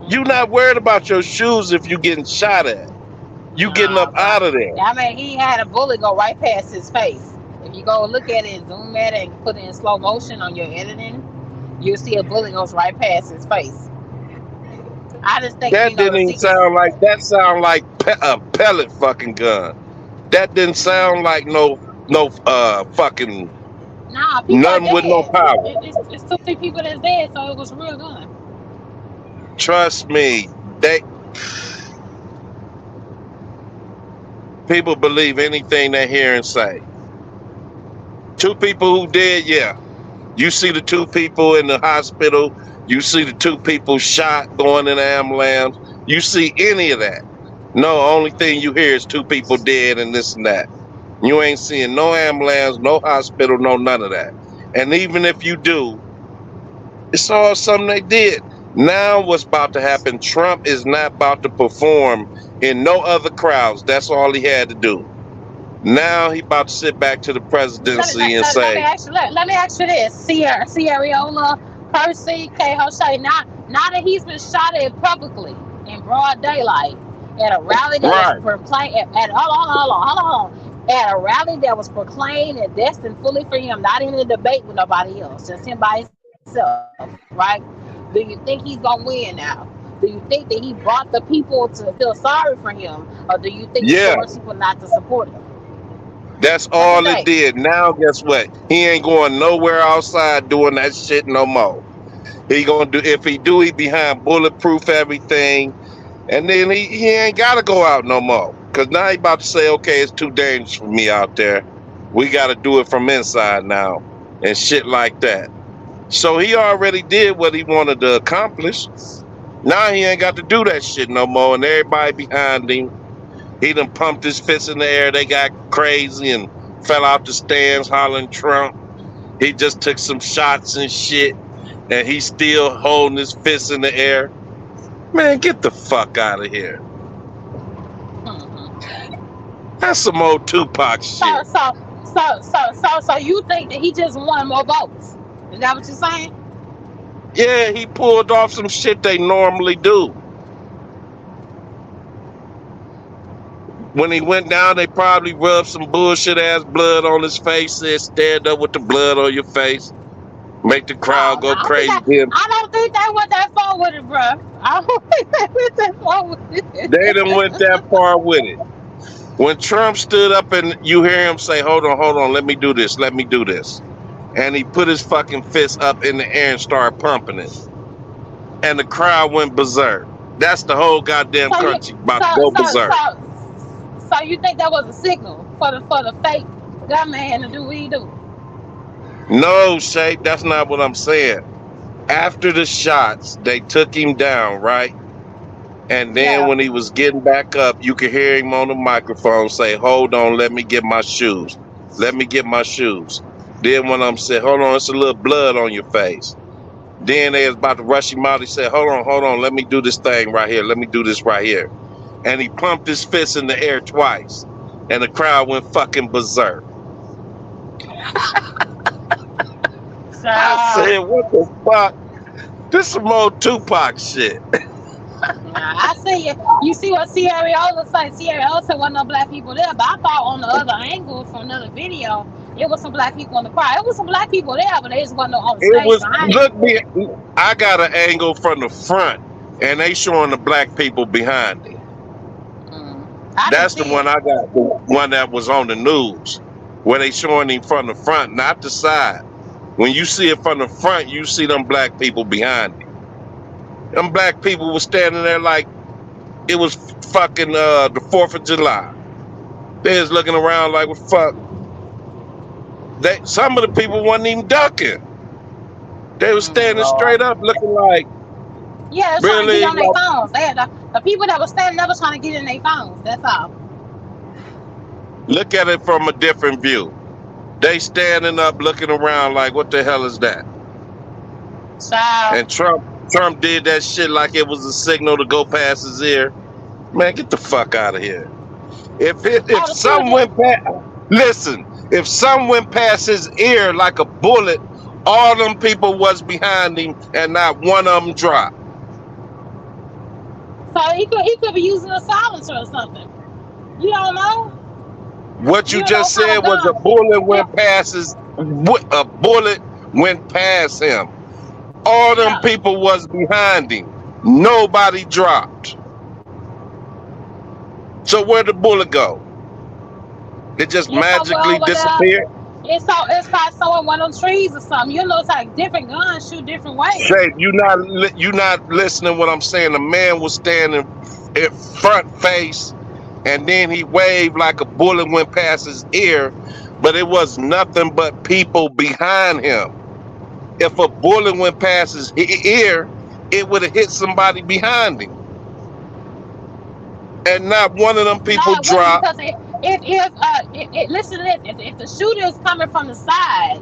You not worried about your shoes if you getting shot at. You getting up out of there. I mean, he had a bullet go right past his face. If you go look at it, zoom at it, and put it in slow motion on your editing, you'll see a bullet goes right past his face. I just think that didn't even sound like that. Sound like a pellet fucking gun. That didn't sound like no fucking. Nah, people none with no power. It's 2 people that's dead, so it was a real gun. Trust me, people believe anything they hear and say. 2 people who did, yeah. You see the 2 people in the hospital. You see the 2 people shot going in the ambulance. You see any of that. No, only thing you hear is 2 people dead and this and that. You ain't seeing no ambulance, no hospital, no none of that. And even if you do, it's all something they did. Now what's about to happen, Trump is not about to perform in no other crowds. That's all he had to do. Now he about to sit back to the presidency and say... Let me ask you this. Sierra, Percy, K. Hoshay, now that he's been shot at publicly in broad daylight at a rally that was proclaimed... Hold on. At a rally that was proclaimed and destined fully for him, not in a debate with nobody else, just him by himself, right? Do you think he's going to win now? Do you think that he brought the people to feel sorry for him? Or do you think he forced people not to support him? That's all it did. Now, guess what? He ain't going nowhere outside doing that shit no more. He gonna do, if he do, he behind bulletproof everything. And then he ain't got to go out no more. Because now he about to say, okay, it's too dangerous for me out there. We got to do it from inside now. And shit like that. So he already did what he wanted to accomplish. Now he ain't got to do that shit no more. And everybody behind him, he done pumped his fists in the air. They got crazy and fell out the stands hollering Trump. He just took some shots and shit. And he's still holding his fists in the air. Man, get the fuck out of here. That's some old Tupac shit. So you think that he just won more votes? Is that what you're saying? Yeah, he pulled off some shit they normally do. When he went down, they probably rubbed some bullshit ass blood on his face, said stand up with the blood on your face. Make the crowd go crazy. I don't think they went that far with it, bro. I don't think they went that far with it. They done went that far with it. When Trump stood up and you hear him say, hold on, let me do this. And he put his fucking fist up in the air and started pumping it. And the crowd went berserk. That's the whole goddamn country about to go berserk. So you think that was a signal for the fake gunman to do what he do? No, Shay, that's not what I'm saying. After the shots, they took him down, right? And then when he was getting back up, you could hear him on the microphone say, hold on, let me get my shoes. Then one of them said, hold on, it's a little blood on your face. Then they was about to rush him out. He said, hold on, let me do this thing right here. Let me do this right here. And he pumped his fist in the air twice. And the crowd went fucking berserk. I said, what the fuck? This is some old Tupac shit. I see it. You see what Sierra said? Sierra said wasn't no black people there, but I thought on the other angle from another video It was some black people in the crowd. It was some black people there, but they just wasn't on the It stage was, behind look, him. I got an angle from the front, and they showing the black people behind it. I didn't That's the see one it. I got, the one that was on the news, where they showing him from the front, not the side. When you see it from the front, you see them black people behind it. Them black people was standing there like it was fucking the 4th of July. They was looking around like, what fuck? Some of the people wasn't even ducking. They was standing straight up looking like, Yeah, they're trying to really? get on their Like, phones. They had the people that were standing there was trying to get in their phones. That's all. look at it from a different view. They standing up looking around like, what the hell is that? Child. And Trump did that shit like it was a signal to go past his ear. Man, get the fuck out of here. If some went past, listen, if some went past his ear like a bullet, all them people was behind him and not one of them dropped. So he could be using a silencer or something. You don't know. What you just said was a bullet went past a bullet went past him. All them people was behind him. Nobody dropped. So where'd the bullet go? It just magically disappeared? It's probably somewhere one of them trees or something. You know, it's like different guns shoot different ways. Shay, you not listening what I'm saying. The man was standing in front face, and then he waved like a bullet went past his ear, but it was nothing but people behind him. If a bullet went past his ear, it would have hit somebody behind him. And not one of them people dropped. Listen to this. If the shooter is coming from the side,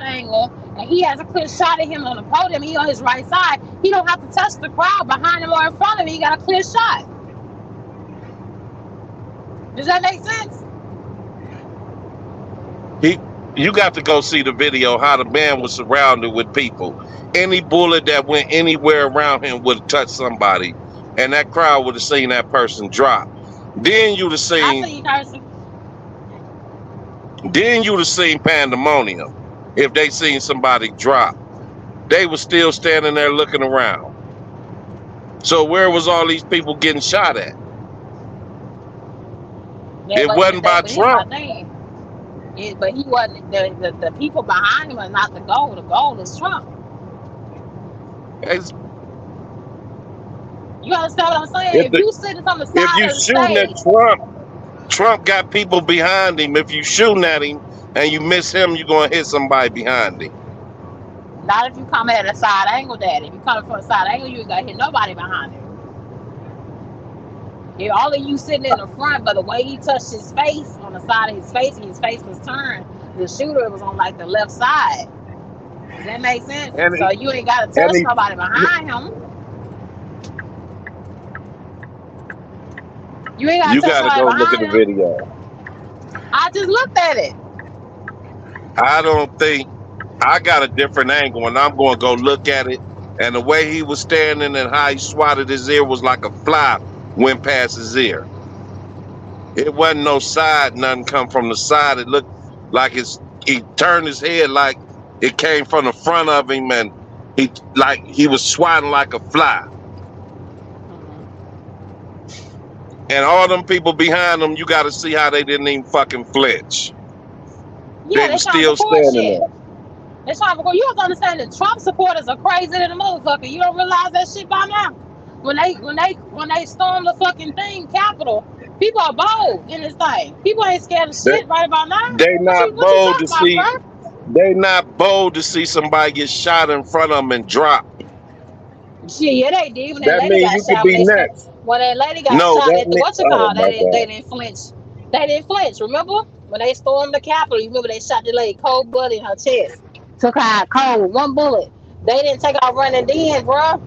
angle, and he has a clear shot at him on the podium, he on his right side, he don't have to touch the crowd behind him or in front of him. He got a clear shot. Does that make sense? You got to go see the video how the man was surrounded with people. Any bullet that went anywhere around him would have touched somebody, and that crowd would have seen that person drop. Then you'd have seen. Then you'd have seen pandemonium if they seen somebody drop. They were still standing there looking around. So where was all these people getting shot at? It wasn't by Trump. But he wasn't. The people behind him are not the goal. The goal is Trump. You understand what I'm saying? If you sitting on the side if you of the shooting stage, at Trump got people behind him. If you shooting at him and you miss him, you're gonna hit somebody behind him. Not if you come at a side angle, Daddy. If you come from a side angle, you ain't gonna hit nobody behind him. If all of you sitting in the front, but the way he touched his face on the side of his face, and his face was turned, the shooter was on like the left side. Does that make sense? So you ain't gotta touch nobody behind him. You ain't gotta touch nobody behind him. You gotta go look at the video. I just looked at it. I don't think I got a different angle, and I'm gonna go look at it. And the way he was standing and how he swatted his ear was like a fly went past his ear. It wasn't no side, nothing come from the side. It looked like he turned his head like it came from the front of him, and he was swatting like a fly. And all them people behind them, you got to see how they didn't even fucking flinch. Yeah, they were still standing there. They're trying to go. You have to understand that Trump supporters are crazy than a motherfucker. You don't realize that shit by now. When they storm the fucking thing, Capitol, people are bold in this thing. People ain't scared of shit right about now. They not bold to see. They not bold to see somebody get shot in front of them and drop. Shit, yeah, they did. When that means you could be next. When that lady got shot at the whatchamacallit, they didn't flinch. They didn't flinch. Remember when they stormed the Capitol? You remember they shot the lady cold blood in her chest. Took her out cold, one bullet. They didn't take out running then, bro.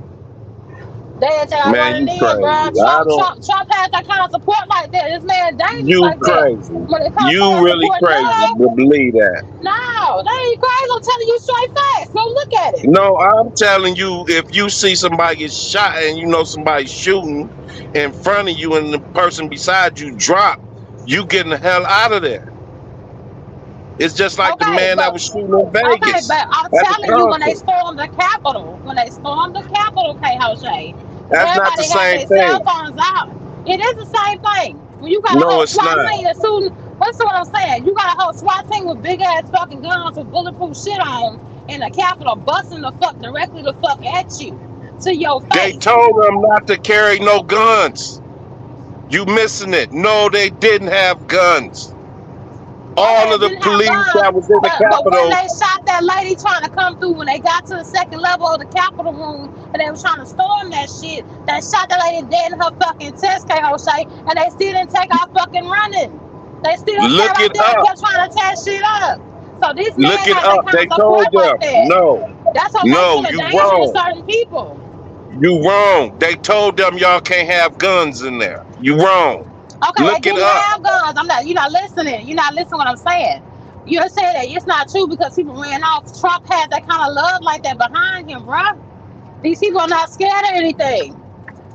They didn't take out running then, bro. Trump had that kind of support like that. This man dangerous you like crazy. that. You really crazy to believe that. No, they ain't crazy. I'm telling you straight facts. Go look at it. No, I'm telling you, if you see somebody get shot and you know somebody's shooting in front of you and the person beside you drop, you getting the hell out of there. It's just like the Okay, man that but was shooting in okay, Vegas but I'm at the telling you, when they concert. stormed the Capitol, K. Jose, That's not the everybody had same their cell thing. phones out. It is the same thing. When you got a No, whole it's SWAT not. team that's shooting, what's what I'm saying? You got a whole SWAT team with big ass fucking guns with bulletproof shit on in the Capitol, busting the fuck directly the fuck at you, to your They face. told them not to carry no guns. You missing it. No, they didn't have guns. All Okay, of they the didn't have police guns, that was in the but when Capitol, they shot that lady trying to come through, when they got to the second level of the Capitol room and they was trying to storm that shit, they shot that lady dead in her fucking chest, K. Jose, and they still didn't take off fucking running. They still sat look right it there and up. kept trying to tear shit up. So this Look man it has that up. kind They of support told like them, that. no, That's what makes no, him a you danger to wrong. certain people. You wrong. They told them y'all can't have guns in there. You wrong. Okay, they Look it didn't up. have guns. You're not listening. You're not listening to what I'm saying. You're saying that it's not true because people ran off. Trump had that kind of love like that behind him, bro. These people are not scared of anything.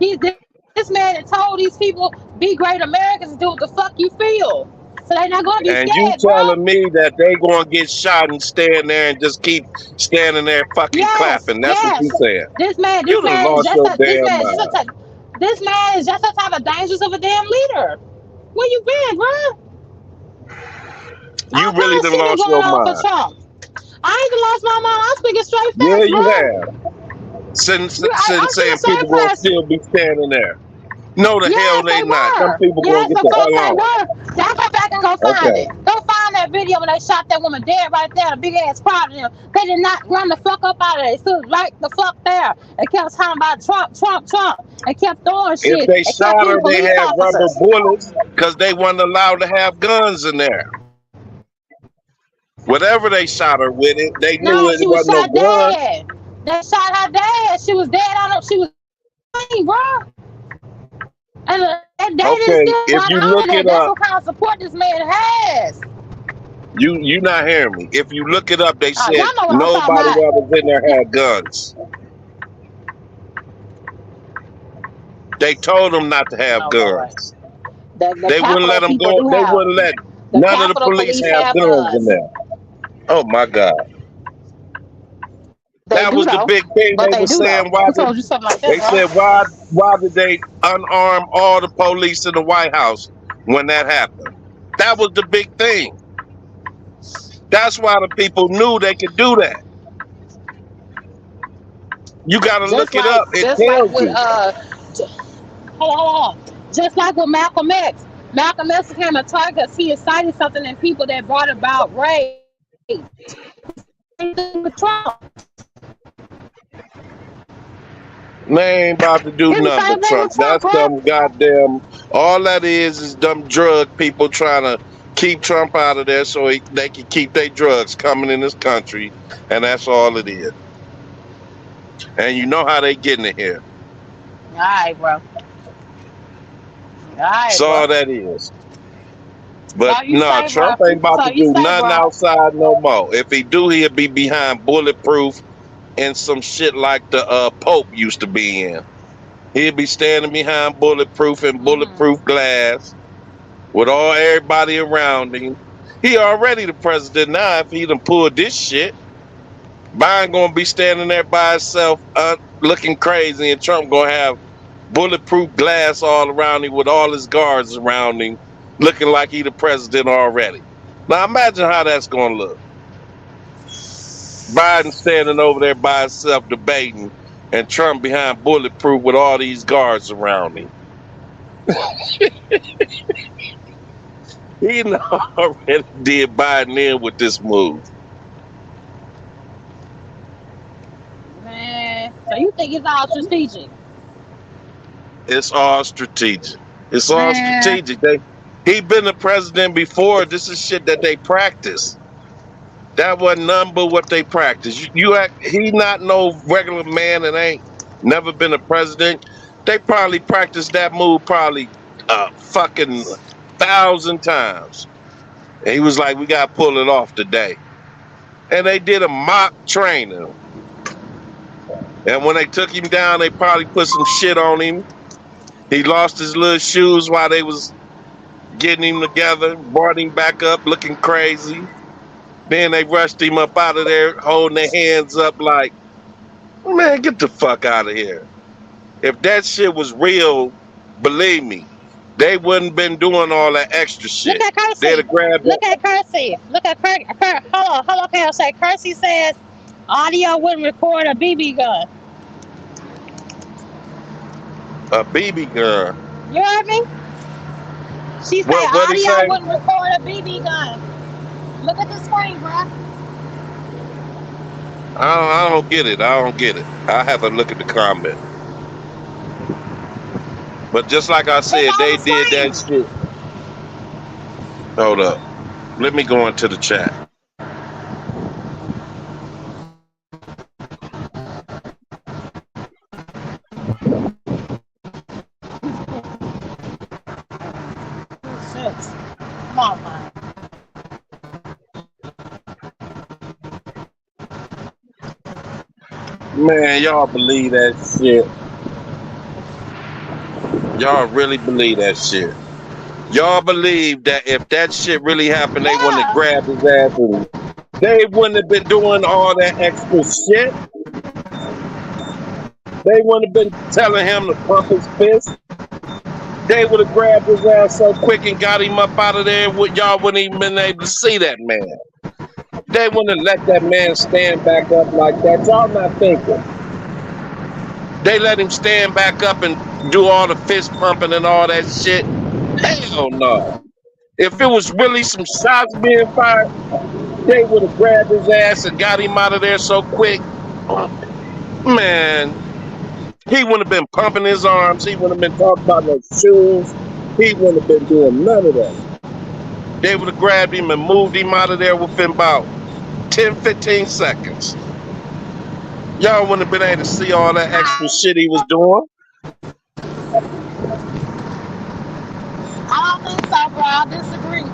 This man that told these people, be great Americans and do what the fuck you feel. So they're not going to be And you scared, bro. telling me that they gonna get shot and stand there and just keep standing there fucking Yes, clapping. That's what you yes. said. This man, You done lost your damn mind. this man is just a type of dangerous of a damn leader. Where you been, bro? You All really kind of done shit been lost going your on for mind. Trump. I ain't lost my mind. I'm speaking straight Yeah, facts, you bro. have. Since I'm speaking saying people straight gonna facts. still be standing there. No, the hell Yes, they they not. Them were. people gonna Yes, get of the course hell they on. were. Y'all go back and go find Okay. it. Go find that video when they shot that woman dead right there, the big ass crowd of them. They did not run the fuck up out of it. They stood right the fuck there. They kept talking about Trump, Trump, Trump. They kept throwing If shit. they They kept shot hitting her, they police had rubber officers. bullets because they weren't allowed to have guns in there. Whatever they shot her with it, they knew No, it she was wasn't no shot gun. dead. They shot her dead. She was dead. She was clean, bro. And they didn't Okay, still if run you over look there. it That's up, what kind of support this man has. you not hearing me. If you look it up, they Y'all said know what I'm talking nobody that about. was in there Yeah, had guns. They told them not to have no, Lord. guns. The They wouldn't let Capitol them people go. do They have wouldn't let the none of the Capitol police police have have guns in guns. there. Oh my God. They That do was the though, big thing but they they were do though. saying. Why Who did told you something like that, they said bro? why did they unarm all the police in the White House when that happened? That was the big thing. That's why the people knew they could do that. You got to look it up. It Just like tells with you. hold on. Just like with Malcolm X. Malcolm X became a target because he incited something in people that brought about rage. Same thing with Trump. They ain't about to do It's the nothing same but thing Trump. with Trump, That's bro. them goddamn. All that is them drug people trying to keep Trump out of there so they can keep their drugs coming in this country, and that's all it is. And you know how they getting it here. All right, bro. All That's right, bro. all that is. But So you no, say, bro. Trump ain't about So to you do say, nothing bro. outside no more. If he do, he'll be behind bulletproof and some shit like the Pope used to be in. He'll be standing behind bulletproof and bulletproof glass with everybody around him. He already the president now. If he done pulled this shit, Biden gonna be standing there by himself, looking crazy, and Trump gonna have bulletproof glass all around him with all his guards around him, looking like he the president already. Now imagine how that's gonna look. Biden standing over there by himself debating, and Trump behind bulletproof with all these guards around him. He done already did Biden in with this move. Man, so you think it's all strategic? It's all strategic. It's all Man, strategic. He been the president before. This is shit that they practice. That wasn't none but what they practice. He not no regular man and ain't never been a president. They probably practiced that move probably fucking 1,000 times. And he was like, we gotta pull it off today. And they did a mock training. And when they took him down, they probably put some shit on him. He lost his little shoes while they was getting him together, brought him back up looking crazy. Then they rushed him up out of there, holding their hands up like, man, get the fuck out of here. If that shit was real, believe me, they wouldn't been doing all that extra Look shit. at They'd Kersey. have grabbed Look at Kersey. Look at Kersey. Hold on, Kersey. Kersey says audio wouldn't record a BB gun. a BB gun. You heard me? She said What'd he audio say? wouldn't record a BB gun. Look at the screen, bro. I don't get it. I don't get it. I have to look at the comment. But just like I said, they did that shit. Hold up. Let me go into the chat. Come on, man. Man, y'all believe that shit. Y'all really believe that shit. Y'all believe that if that shit really happened, they wouldn't have grabbed his ass and they wouldn't have been doing all that extra shit. They wouldn't have been telling him to pump his fist. They would have grabbed his ass so quick and got him up out of there. Y'all wouldn't even been able to see that man. They wouldn't have let that man stand back up like that. Y'all not thinking. They let him stand back up and do all the fist pumping and all that shit. Hell no. If it was really some shots being fired, they would have grabbed his ass and got him out of there so quick. Man, he wouldn't have been pumping his arms. He wouldn't have been talking about no shoes. He wouldn't have been doing none of that. They would have grabbed him and moved him out of there within about 10, 15 seconds. Y'all wouldn't have been able to see all that extra shit he was doing. I don't think so, bro. I disagree.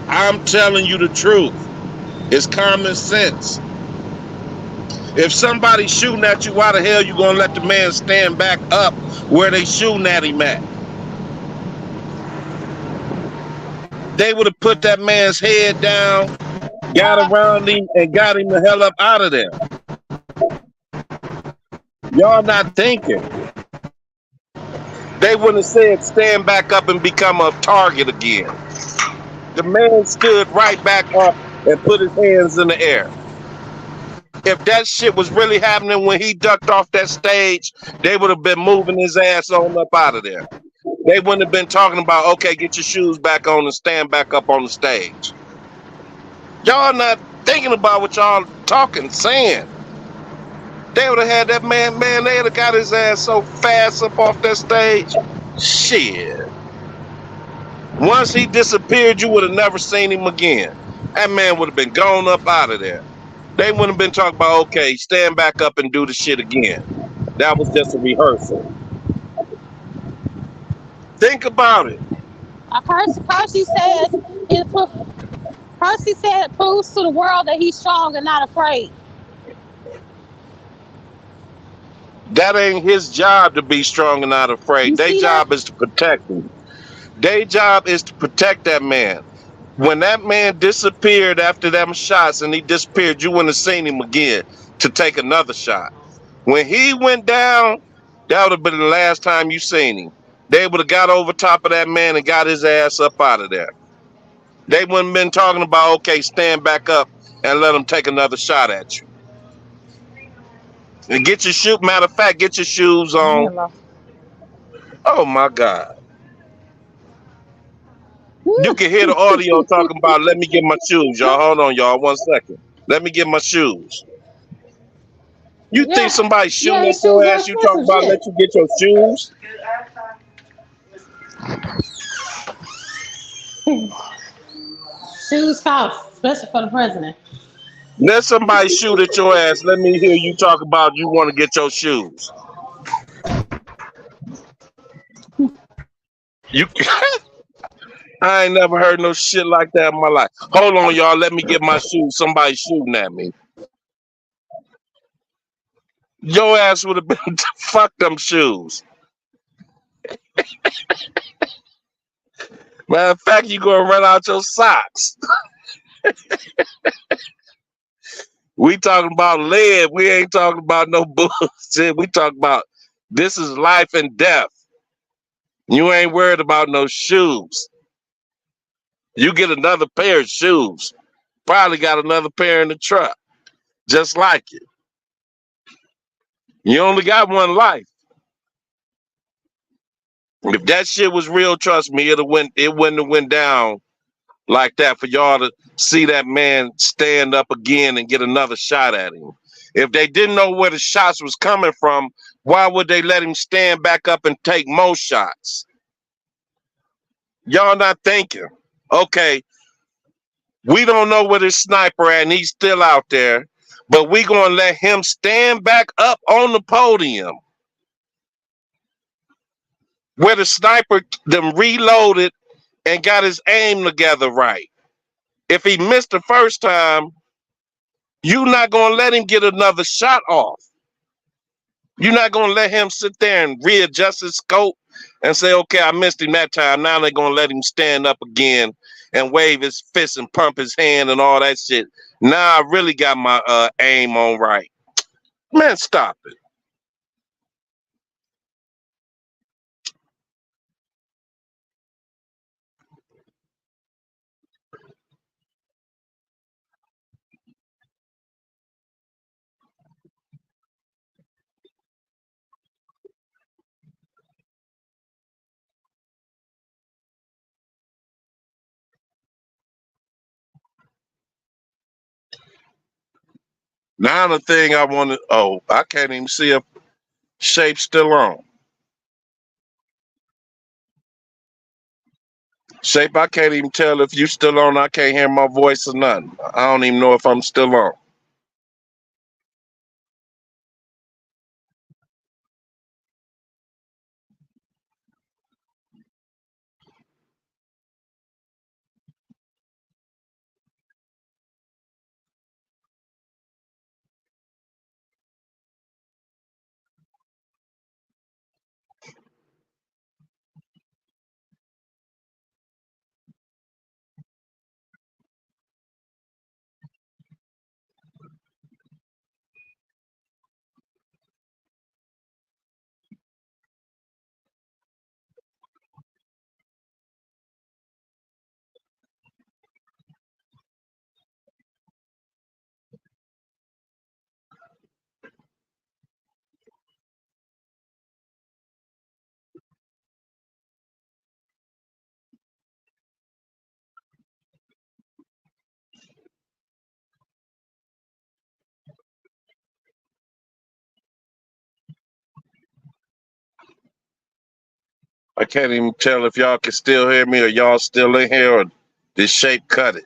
I'm telling you the truth. It's common sense. If somebody's shooting at you, why the hell you gonna let the man stand back up where they shooting at him at? They would have put that man's head down, got around him, and got him the hell up out of there. Y'all not thinking. They wouldn't have said stand back up and become a target again. The man stood right back up and put his hands in the air. If that shit was really happening when he ducked off that stage, they would have been moving his ass on up out of there. They wouldn't have been talking about, okay, get your shoes back on and stand back up on the stage. Y'all not thinking about what y'all talking, saying. They would have had that man, they would have got his ass so fast up off that stage. Shit. Once he disappeared, you would have never seen him again. That man would have been gone up out of there. They wouldn't have been talking about, okay, stand back up and do the shit again. That was just a rehearsal. Think about it. Percy said it proves to the world that he's strong and not afraid. That ain't his job to be strong and not afraid. Their job is to protect him. Their job is to protect that man. When that man disappeared after them shots and he disappeared, you wouldn't have seen him again to take another shot. When he went down, that would have been the last time you seen him. They would have got over top of that man and got his ass up out of there. They wouldn't have been talking about, okay, stand back up and let him take another shot at you. And get your shoes, matter of fact, get your shoes on. Hello. Oh my God. You can hear the audio talking about, let me get my shoes, y'all. Hold on, y'all, 1 second. Let me get my shoes. You think somebody shooting at your ass, you talking about let you get your shoes? Shoes cost, especially for the president. Let somebody shoot at your ass. Let me hear you talk about you want to get your shoes. You I ain't never heard no shit like that in my life. Hold on, y'all. Let me get my shoes. Somebody shooting at me. Your ass would have been fuck them shoes. Matter of fact, you gonna run out your socks. We talking about lead. We ain't talking about no bullshit. We talking about this is life and death. You ain't worried about no shoes. You get another pair of shoes. Probably got another pair in the truck. Just like it. You only got one life. If that shit was real, trust me, it wouldn't have went down like that for y'all to see that man stand up again and get another shot at him. If they didn't know where the shots was coming from, why would they let him stand back up and take more shots? Y'all not thinking. Okay, we don't know where this sniper at and he's still out there, but we gonna let him stand back up on the podium where the sniper them reloaded and got his aim together right. If he missed the first time, you're not going to let him get another shot off. You're not going to let him sit there and readjust his scope and say, okay, I missed him that time. Now they're going to let him stand up again and wave his fist and pump his hand and all that shit. Now I really got my aim on right. Man, stop it. Now the thing I want to, oh, I can't even see if Shape's still on. Shape, I can't even tell if you still on. I can't hear my voice or nothing. I don't even know if I'm still on. I can't even tell if y'all can still hear me or y'all still in here or this Shape cut it.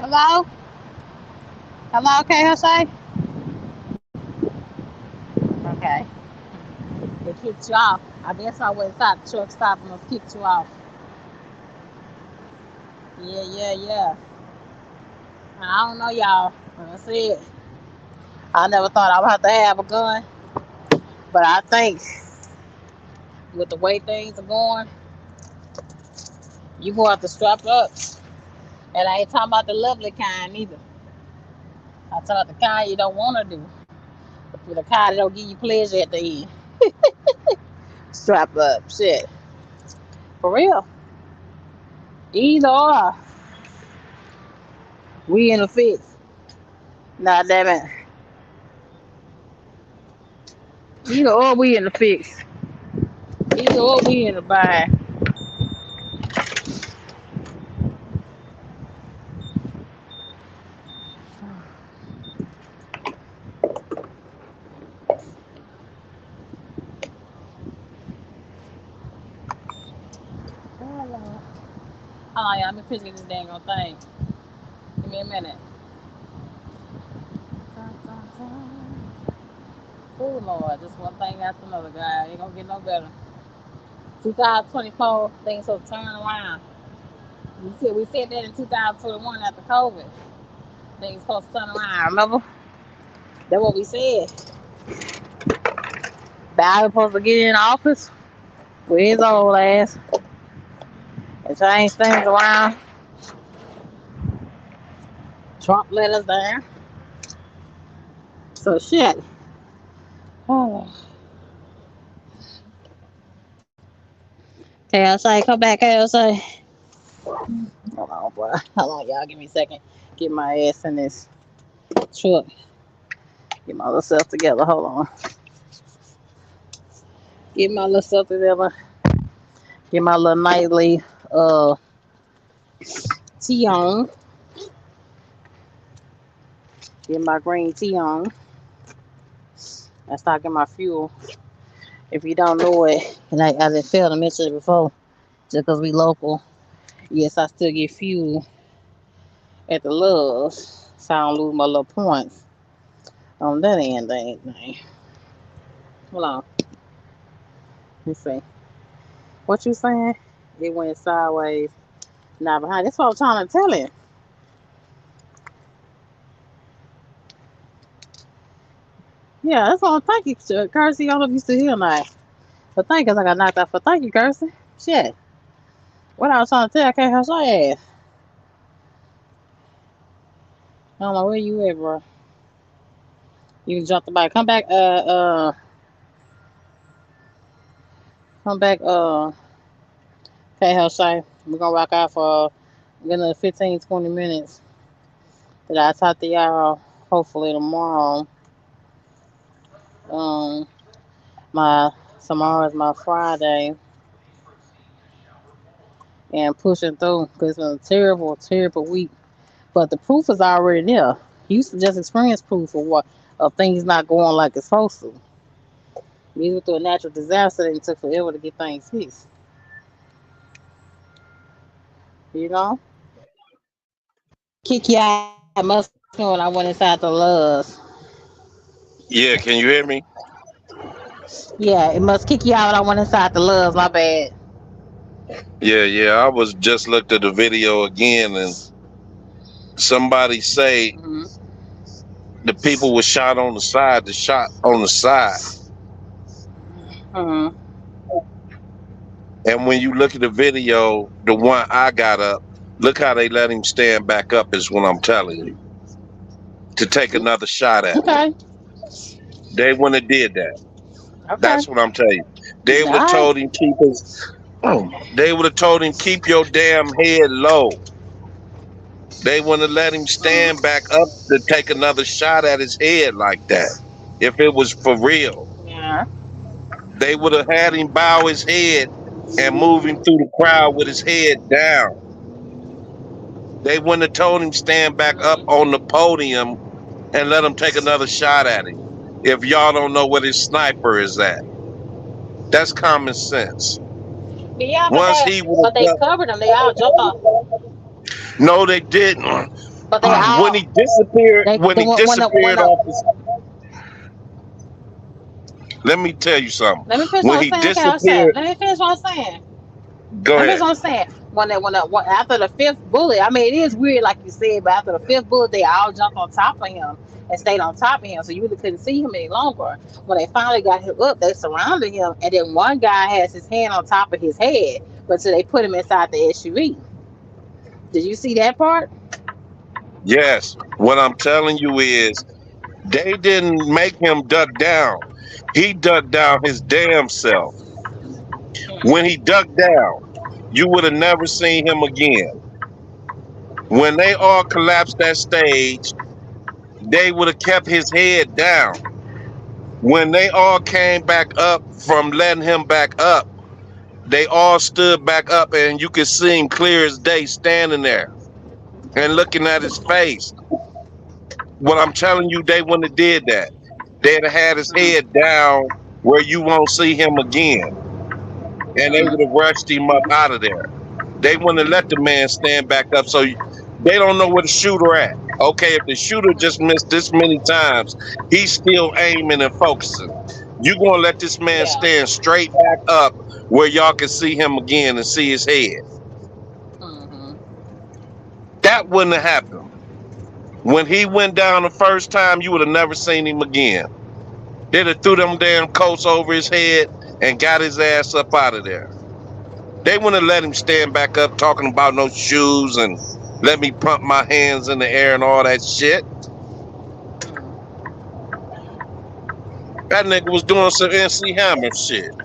Hello? Hello, KSA? Okay. They kicked you off. I guess I was at the truck stop and kicked you off. Yeah, yeah, yeah. I don't know, y'all. Like I said, I never thought I would have to have a gun, but I think with the way things are going, you gonna have to strap up. And I ain't talking about the lovely kind either. I tell her the kind you don't want to do. With the kind that don't give you pleasure at the end. Strap up. Shit. For real. Either or. We in a fix. Nah, damn it. Either or we in the fix. Either or we in the bind. Hold on, y'all. Let me finish this dang on thing. Give me a minute. Oh, Lord. Just one thing after another, guy. Ain't gonna get no better. 2024, things will turn around. We said that in 2021 after COVID. Things supposed to turn around. Remember? That's what we said. Biden supposed to get in office with his old ass and change things around. Trump let us down. So shit. Oh. KLC, come back, KLC. Hold on, boy. Hold on, y'all. Give me a second. Get my ass in this truck. Get my little self together. Hold on. Get my little self together. Get my little nightly tea on. Get my green tea on. And start getting my fuel. If you don't know it, and I didn't fail to mention it before, just because we local, yes, I still get fuel at the Loves, so I don't lose my little points on that end thing. Hold on. Let's see. What you saying? It went sideways. Not behind. That's what I'm trying to tell him. Yeah, that's what I'm thinking. Kirsty, I don't know if you still here or not. But thank you, I got knocked out for thank you, Kirsty. Shit. What I was trying to tell, I can't help your ass. I don't know where you at, bro. You jumped the bike. Come back, can't help say. We're gonna rock out for another 15, 20 minutes. That I talk to y'all hopefully tomorrow. Um tomorrow is my Friday. And pushing through because it's been a terrible, terrible week. But the proof is already there. You used to just experience proof of things not going like it's supposed to. Even through a natural disaster, it took forever to get things fixed. You know? Kick you out must when I went inside the Loves. Yeah, can you hear me? Yeah, it must kick you out when I went inside the Loves, my bad. Yeah. I was just looked at the video again, and somebody say Mm-hmm. the people were shot on the side. The shot on the side, Mm-hmm. and when you look at the video, the one I got up, look how they let him stand back up. Is what I'm telling you. To take another shot at him, Okay. they wouldn't have did that. Okay. That's what I'm telling you. They would have Alright. told him keep his. They would have told him keep your damn head low. They wouldn't have let him stand back up to take another shot at his head like that. If it was for real, Yeah. they would have had him bow his head and move him through the crowd with his head down. They wouldn't have told him stand back up on the podium and let him take another shot at him. If y'all don't know where his sniper is at, that's common sense. Yeah, Once he would but they have covered them. They all jumped off. no, they didn't. But they When all he disappeared, they when the he one disappeared off his, let me tell you something. let me finish When what I'm he saying. Okay, I'm saying. disappeared, Let me finish what I'm saying. go Let me finish ahead. what I'm saying. When after the fifth bullet, I mean it is weird like you said, but after the fifth bullet they all jumped on top of him and stayed on top of him, so you really couldn't see him any longer. When they finally got him up, they surrounded him, and then one guy has his hand on top of his head, but so they put him inside the SUV. Did you see that part? Yes. What I'm telling you is they didn't make him duck down. He ducked down his damn self. When he ducked down, you would have never seen him again. When they all collapsed that stage, they would have kept his head down. When they all came back up from letting him back up, they all stood back up and you could see him clear as day standing there and looking at his face. What I'm telling you, they wouldn't have did that. They'd have had his head down where you won't see him again. And they would have rushed him up out of there. They wouldn't have let the man stand back up. So they don't know where the shooter at. Okay, if the shooter just missed this many times, he's still aiming and focusing. You gonna let this man stand straight back up where y'all can see him again and see his head. That wouldn't have happened. When he went down the first time, you would have never seen him again. They'd have threw them damn coats over his head and got his ass up out of there. They wouldn't have let him stand back up talking about no shoes and let me pump my hands in the air and all that shit. That nigga was doing some NC Hammer shit.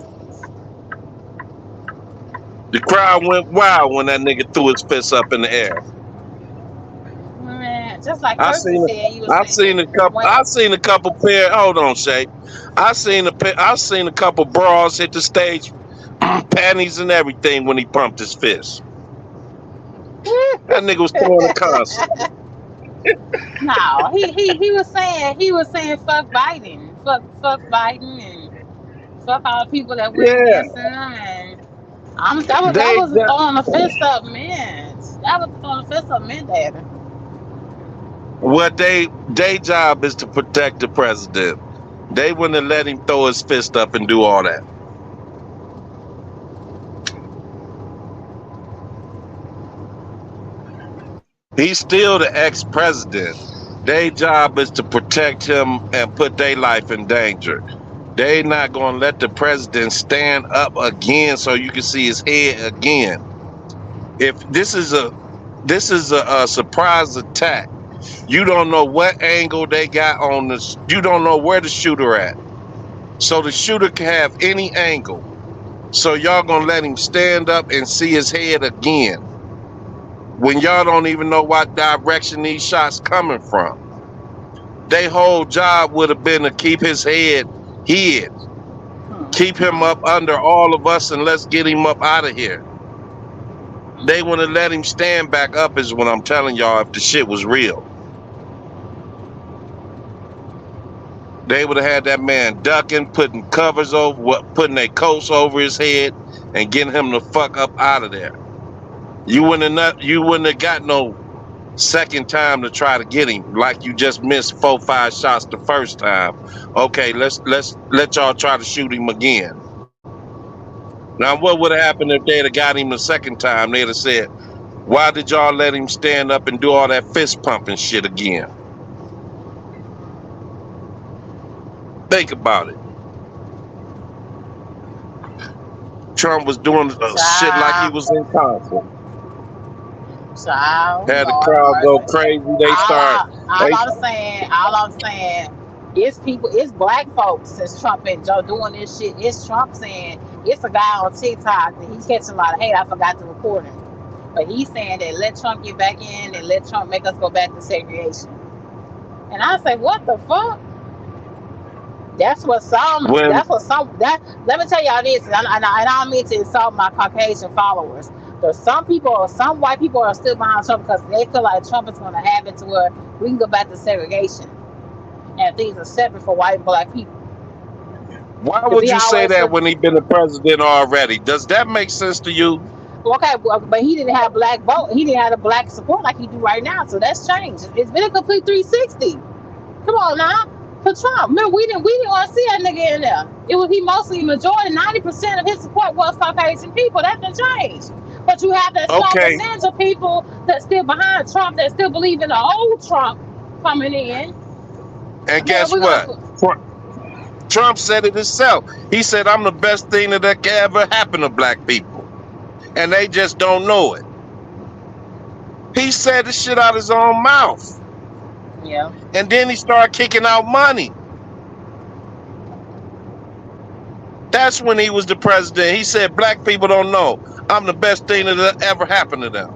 The crowd went wild when that nigga threw his fist up in the air. Man, just like Percy said, I seen a couple pair. Hold on, Shay. I seen a couple bras hit the stage, panties and everything when he pumped his fist. That nigga was throwing a concert. No, he was saying fuck Biden, fuck Biden, and fuck all the people that went against him, and that was throwing the fist up, man. That was throwing the fist up, man, Daddy. What their job is to protect the president. They wouldn't have let him throw his fist up and do all that. He's still the ex-president. Their job is to protect him and put their life in danger. They not gonna let the president stand up again so you can see his head again. If this is a surprise attack, you don't know what angle they got on this. You don't know where the shooter at. So the shooter can have any angle. So y'all gonna let him stand up and see his head again when y'all don't even know what direction these shots coming from. Their whole job would have been to keep his head hid. Keep him up under all of us and let's get him up out of here. They want to let him stand back up is what I'm telling y'all if the shit was real. They would have had that man ducking, putting covers over, putting their coats over his head and getting him the fuck up out of there. You wouldn't have got no second time to try to get him like you just missed 4-5 shots the first time. Okay, let's let y'all try to shoot him again. Now, what would have happened if they'd have got him the second time? They'd have said, why did y'all let him stand up and do all that fist pumping shit again? Think about it. Trump was doing shit like he was in concert. Had the crowd go crazy. They start. All I'm saying, it's black folks since Trump and Joe doing this shit. It's Trump saying, it's a guy on TikTok that he's catching a lot of hate. I forgot to record him. But he's saying that let Trump get back in and let Trump make us go back to segregation. And I say, what the fuck? Let me tell y'all this, and I don't mean to insult my Caucasian followers. But some white people are still behind Trump because they feel like Trump is going to have it to where we can go back to segregation and things are separate for white and black people. Why would you say that when he's been the president already? Does that make sense to you? Okay, but he didn't have black vote. He didn't have the black support like he do right now. So that's changed. It's been a complete 360. Come on now. For Trump, remember we didn't want to see that nigga in there. He mostly majority, 90% of his support was Caucasian people. That didn't change. But you have that small percentage of people that's still behind Trump that still believe in the old Trump coming in. And guess what? Trump said it himself. He said, I'm the best thing that could ever happen to black people. And they just don't know it. He said the shit out his own mouth. Yeah. And then he started kicking out money. That's when he was the president. He said, black people don't know. I'm the best thing that ever happened to them.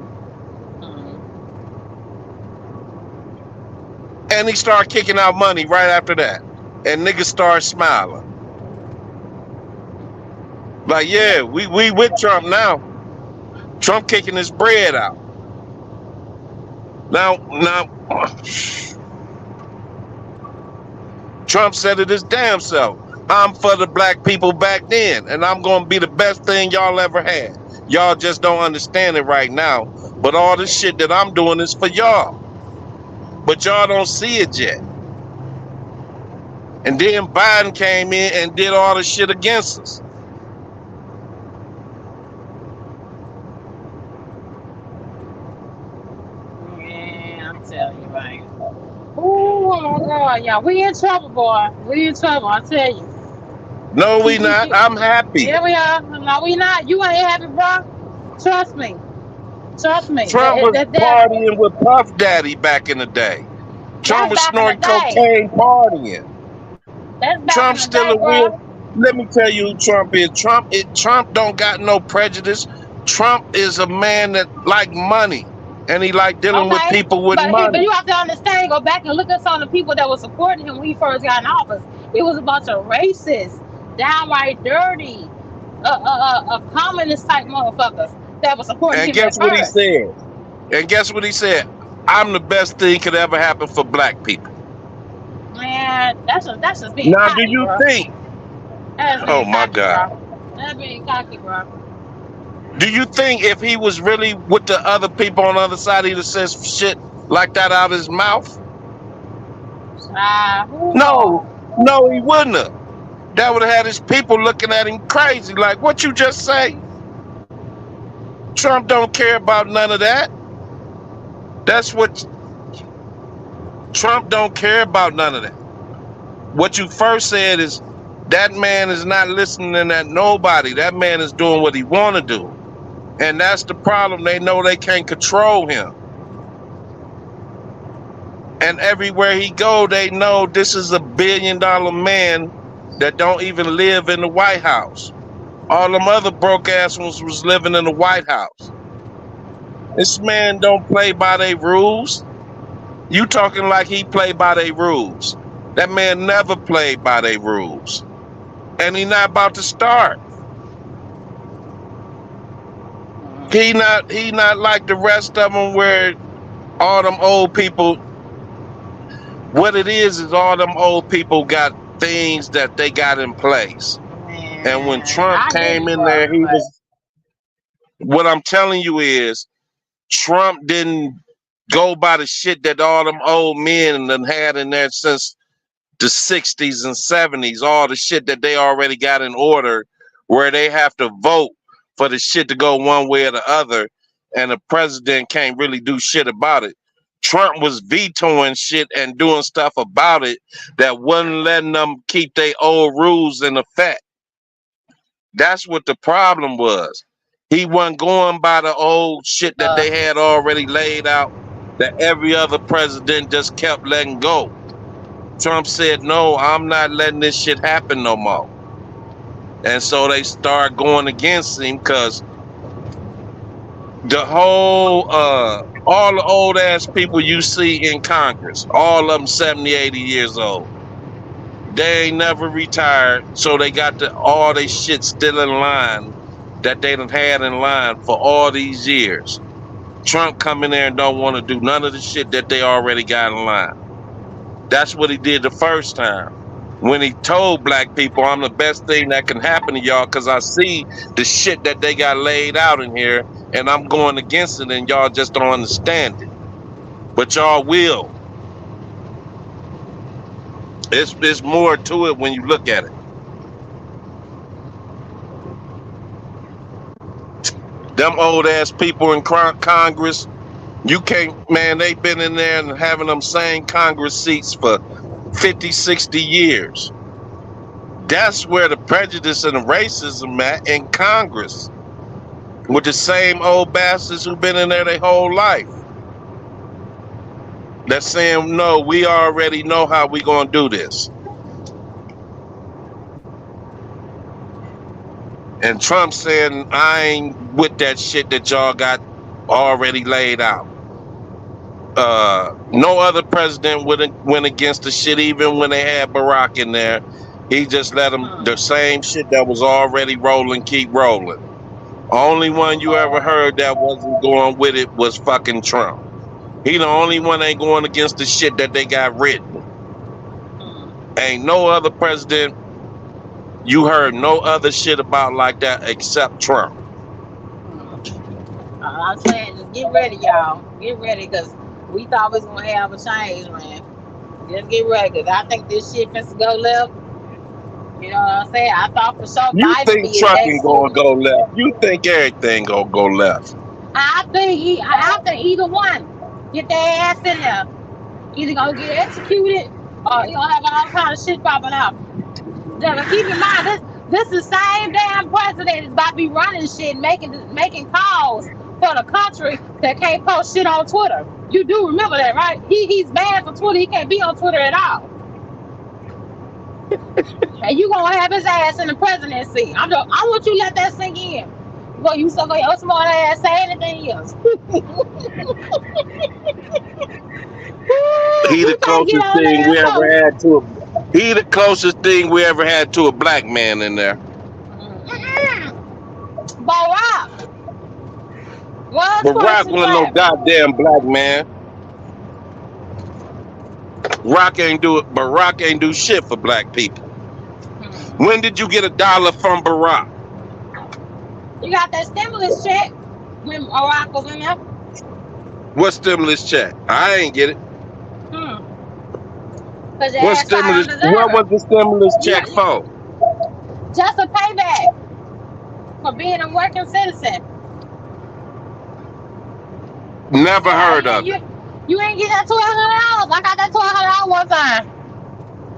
Mm. And he started kicking out money right after that. And niggas started smiling. Like, yeah, we with Trump now. Trump kicking his bread out. Now, Trump said it his damn self. I'm for the black people back then, and I'm going to be the best thing y'all ever had. Y'all just don't understand it right now. But all this shit that I'm doing is for y'all. But y'all don't see it yet. And then Biden came in and did all the shit against us. Yeah, I'm telling you, right. Ooh, oh my God, yeah, we in trouble, boy. We in trouble, I tell you. No, we not. I'm happy. Yeah, we are. No, we not. You ain't happy, bro. Trust me. Trust me. Trump was partying with Puff Daddy back in the day. Trump was snorting cocaine, partying. That's back Trump's in the still day, a bro. real. Let me tell you who Trump is. Trump don't got no prejudice. Trump is a man that like money, and he like dealing with people with money. But you have to understand. Go back and look at some of the people that were supporting him when he first got in office. It was a bunch of racist, downright dirty, communist type motherfuckers that were supporting him. And guess what he said? And guess what he said? I'm the best thing could ever happen for black people. Man, that's just being now, cocky, do you bro. think? Oh my cocky, God. Bro. That's being cocky, bro. Do you think if he was really with the other people on the other side, he'd have said shit like that out of his mouth? No, he wouldn't have. That would have had his people looking at him crazy, like, what you just say? Trump don't care about none of that. That's what Trump don't care about none of that. What you first said is that man is not listening to nobody. That man is doing what he want to do. And that's the problem. They know they can't control him. And everywhere he go, they know this is $1 billion man that don't even live in the White House. All them other broke ass ones was living in the White House. This man don't play by their rules. You talking like he play by their rules. That man never played by their rules. And he not about to start. He not like the rest of them where all them old people, what it is all them old people got things that they got in place. Man, and when Trump came in there, he was, what I'm telling you is, Trump didn't go by the shit that all them old men done had in there since the 60s and 70s, all the shit that they already got in order where they have to vote for the shit to go one way or the other, and the president can't really do shit about it. Trump was vetoing shit and doing stuff about it that wasn't letting them keep their old rules in effect. That's what the problem was. He wasn't going by the old shit that they had already laid out that every other president just kept letting go. Trump said, no, I'm not letting this shit happen no more. And so they start going against him because the whole, all the old ass people you see in Congress, all of them 70, 80 years old, they ain't never retired. So they got all their shit still in line that they done had in line for all these years. Trump come in there and don't want to do none of the shit that they already got in line. That's what he did the first time. When he told black people, I'm the best thing that can happen to y'all because I see the shit that they got laid out in here and I'm going against it and y'all just don't understand it. But y'all will. It's more to it when you look at it. Them old ass people in Congress, you can't, man, they've been in there and having them same Congress seats for 50, 60 years. That's where the prejudice and the racism at in Congress with the same old bastards who've been in there their whole life. That's saying, no, we already know how we gonna do this. And Trump saying, I ain't with that shit that y'all got already laid out. No other president went against the shit, even when they had Barack in there. He just let them, the same shit that was already rolling, keep rolling. Only one you ever heard that wasn't going with it was fucking Trump. He the only one ain't going against the shit that they got written. Ain't no other president you heard no other shit about like that except Trump. I'm saying, just get ready, y'all. Get ready, because we thought we was going to have a change, man. Just get ready, because I think this shit finna go left. You know what I'm saying? I thought for sure You Biden think be his trucking next gonna one. go left? You think everything gonna go left? I think either one get their ass in there. Either gonna get executed or you gonna have all kind of shit popping out. But keep in mind, this is the same damn president is about to be running shit, making calls for the country that can't post shit on Twitter. You do remember that, right? He's banned from Twitter. He can't be on Twitter at all. And you gonna have his ass in the presidency. I want you to let that sink in. Well, you so gonna your smart ass say anything else. He the closest thing we ever had to a. He the closest thing we ever had to a black man in there. Barack. Barack wasn't no goddamn black man. Barack ain't do shit for black people. When did you get $1 from Barack? You got that stimulus check when Barack was in there? What stimulus check? I ain't get it. What stimulus? What was the stimulus check for? Just a payback for being a working citizen. Never heard of it. You ain't get that $1,200. I got that $1,200 one time.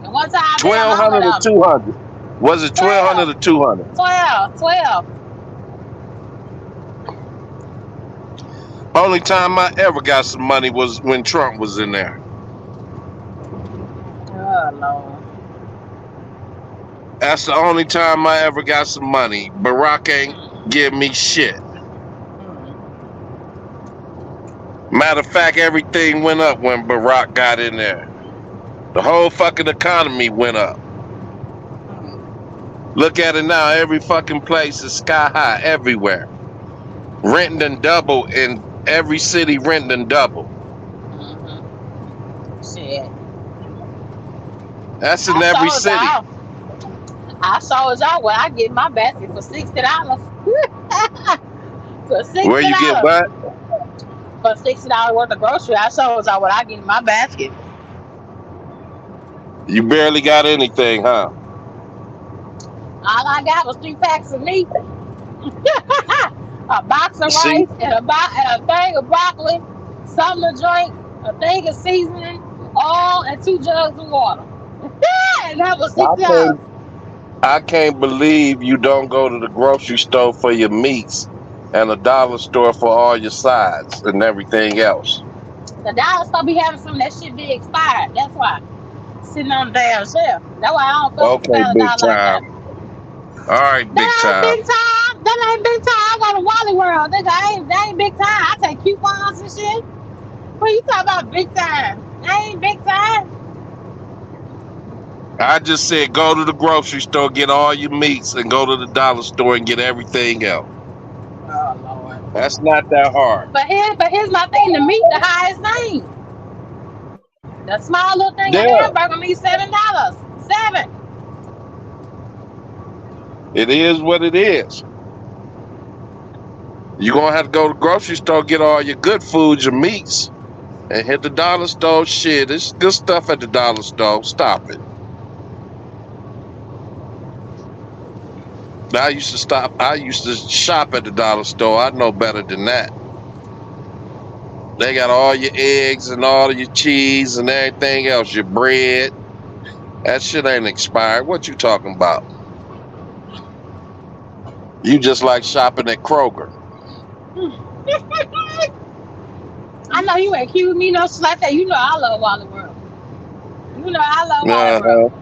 And one time, $1,200 or $200? Was it $1,200 or $200? 12. Only time I ever got some money was when Trump was in there. Oh Lord. That's the only time I ever got some money. Barack ain't give me shit. Matter of fact, everything went up when Barack got in there. The whole fucking economy went up. Look at it now. Every fucking place is sky high everywhere. Rent done double in every city. Rent done double. Shit. That's in every city. I saw it out where I get my basket for $60. For $60. Where you get what? For $60 worth of grocery, I saw it out what I get in my basket. You barely got anything, huh? All I got was 3 packs of meat, a box of rice, and a thing of broccoli, something to drink, a thing of seasoning, oil, and 2 jugs of water. And that was $6. I can't believe you don't go to the grocery store for your meats and a dollar store for all your sides and everything else. The dollar store be having some of that shit be expired. That's why. Sitting on the damn shelf. That's why I don't fuck with $1 like that. All right, big time. That ain't big time. I go to Wally World. Nigga, that ain't big time. I take coupons and shit. What you talking about big time? That ain't big time. I just said go to the grocery store, get all your meats, and go to the dollar store and get everything else. Oh, Lord. That's not that hard. But here's my thing. The meat, the highest thing. The small little thing of hamburger meat, $7. $7. It is what it is. You're going to have to go to the grocery store, get all your good foods, your meats, and hit the dollar store. Shit, it's good stuff at the dollar store. Stop it. I used to shop at the dollar store. I know better than that. They got all your eggs and all of your cheese and everything else, your bread. That shit ain't expired. What you talking about? You just like shopping at Kroger. I know you ain't accuse me no shit like that. You know I love Wally World. You know I love Wally Uh-huh. World.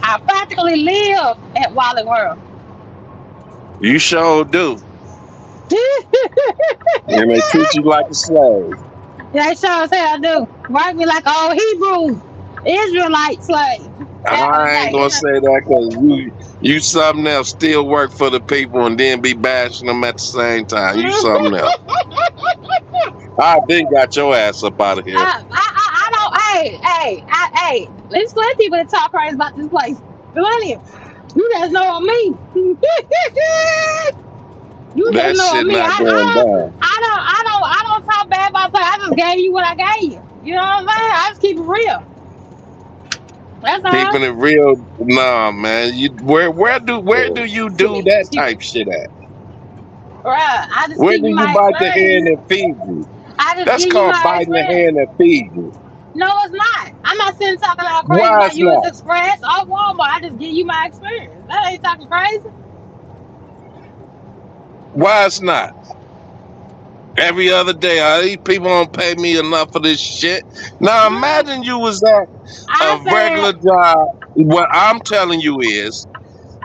I practically live at Wally World. You sure do. And they treat you like a slave. They sure as hell do. Work me like old Hebrew Israelite slave. Back in the I ain't day, gonna say that because you something else. Still work for the people and then be bashing them at the same time. You something else. I then got your ass up out of here. I don't. Hey. There's plenty of people that talk crazy about this place. Plenty. You guys know on me. You That just know shit on me. not going down. I don't talk bad about that. I just gave you what I gave you. You know what I'm saying? I just keep it real. That's all. Keeping it real, nah, man. Where do you do that type shit at? Right. I just Where give do you you my bite the hand experience. that feeds you? I just That's give you called my biting the experience. hand that feeds you. No, it's not. I'm not sitting talking all crazy Why about it's US not? Express or Walmart. I just give you my experience. That ain't talking crazy. Why it's not? Every other day, these people don't pay me enough for this shit. Now imagine you was at I a regular said, job. What I'm telling you is,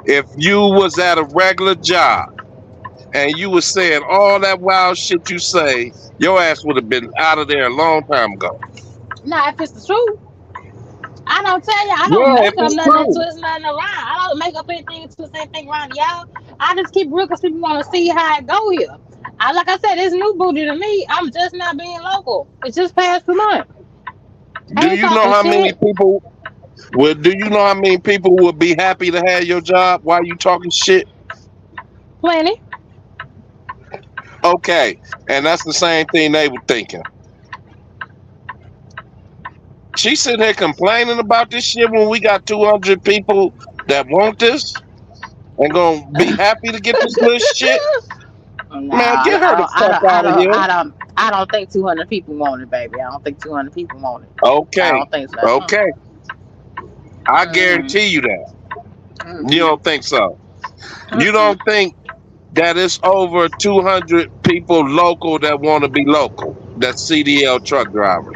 if you was at a regular job and you was saying all that wild shit you say, your ass would have been out of there a long time ago. nah, if it's the truth, I don't tell you. I don't Yeah, if make up it's nothing and true. twist nothing around. I don't make up anything and twist anything around y'all. I just keep real because people want to see how it go here. Like I said, it's new booty to me. I'm just not being local. It's just past the month. I Do ain't you know talking how many shit. people? Well, do you know how many people would be happy to have your job while you talking shit? Plenty. Okay, and that's the same thing they were thinking. She sitting here complaining about this shit when we got 200 people that want this and gonna be happy to get this little shit. No, Man, get her the fuck out of here. I don't think 200 people want it, baby. I don't think 200 people want it. I Okay, don't think so. okay. I Mm-mm. guarantee you that. You Mm-mm. don't think so? You Mm-mm. don't think that it's over 200 people local that want to be local? That's CDL truck driver.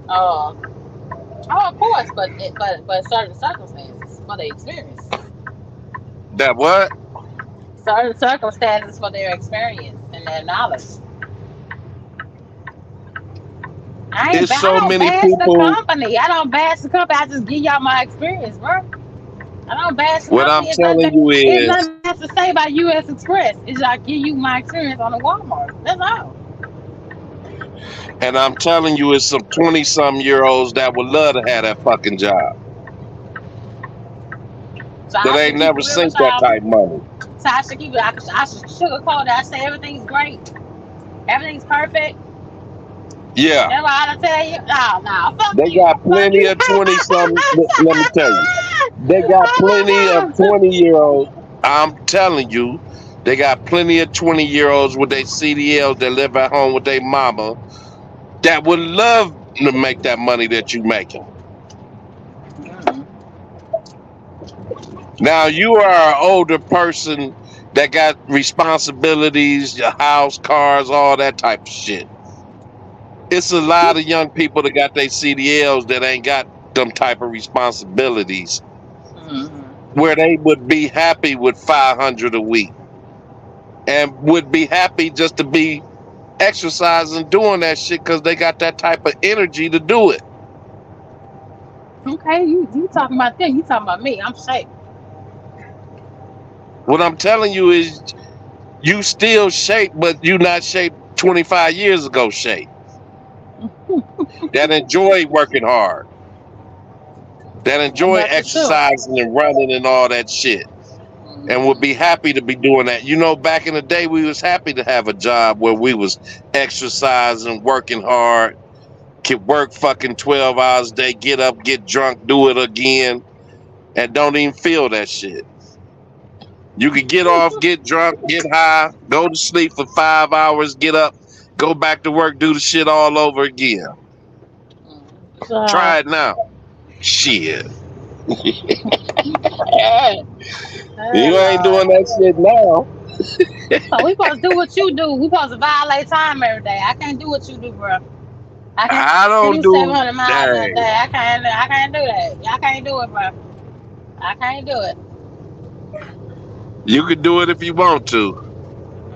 Uh, oh, of course, but certain circumstances for their experience. That what? Certain circumstances for their experience and their knowledge. It's I so don't many bash the people. company. I don't bash the company. I just give y'all my experience, bro. I don't bash the What I'm company. telling you It's is, nothing bad to say about US Express. It's like give you my experience on the Walmart. That's all. and I'm telling you, it's some 20-some-year-olds that would love to have that fucking job. So That I ain't should keep never it real seen with that y'all. type money. So I should keep it. I should sugarcoat it. I say everything's great. Everything's perfect. Yeah, That's why I tell you. No, fuck they you. got Fuck plenty you. of 20-some. Let me tell you, they got plenty of 20-year-olds. I'm telling you, they got plenty of 20-year-olds with their CDLs that live at home with their mama that would love to make that money that you making. Now you are an older person that got responsibilities, your house, cars, all that type of shit. It's a lot of young people that got their CDLs that ain't got them type of responsibilities where they would be happy with 500 a week and would be happy just to be exercising doing that shit because they got that type of energy to do it. Okay, you talking about them? You talking about me? I'm safe. What I'm telling you is you still shape, but you not shaped 25 years ago shape. That enjoy working hard. That enjoy That's for sure. exercising and running and all that shit. And would be happy to be doing that. You know, back in the day, we was happy to have a job where we was exercising, working hard, could work fucking 12 hours a day, get up, get drunk, do it again, and don't even feel that shit. You could get off, get drunk, get high, go to sleep for 5 hours, get up, go back to work, do the shit all over again. So, Try it now. Shit. You ain't doing Lord. that shit now. So we supposed to do what you do. We supposed to violate time every day. I can't do what you do, bro. I can't I don't do do 700 miles a dang. day. I can't do that. I can't do it, bro. I can't do it. You can do it if you want to.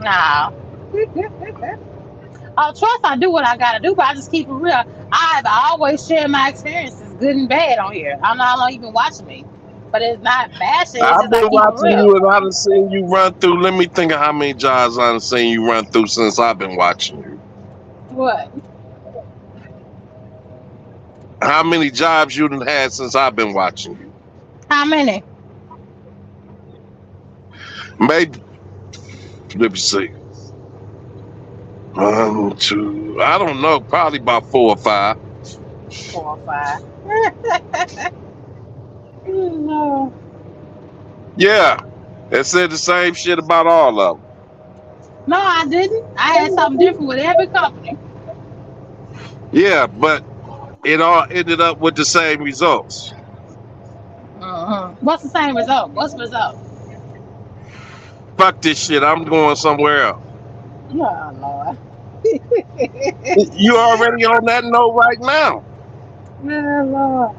No. Oh, trust I do what I gotta do, but I just keep it real. I've always shared my experiences, good and bad, on here. I know how long you've been watching me, but it's not bashing. It's I've just I been keep it watching you real. and I've seen you run through. Let me think of how many jobs I've seen you run through since I've been watching you. What? How many jobs you done had since I've been watching you? How many? Maybe, let me see. 1, 2, I don't know, probably about 4 or 5. 4 or 5. No. Yeah, they said the same shit about all of them. No, I didn't. I had something different with every company. Yeah, but it all ended up with the same results. What's the same result? What's the result? Fuck this shit, I'm going somewhere else. Oh, Lord. You already on that note right now. Oh, Lord.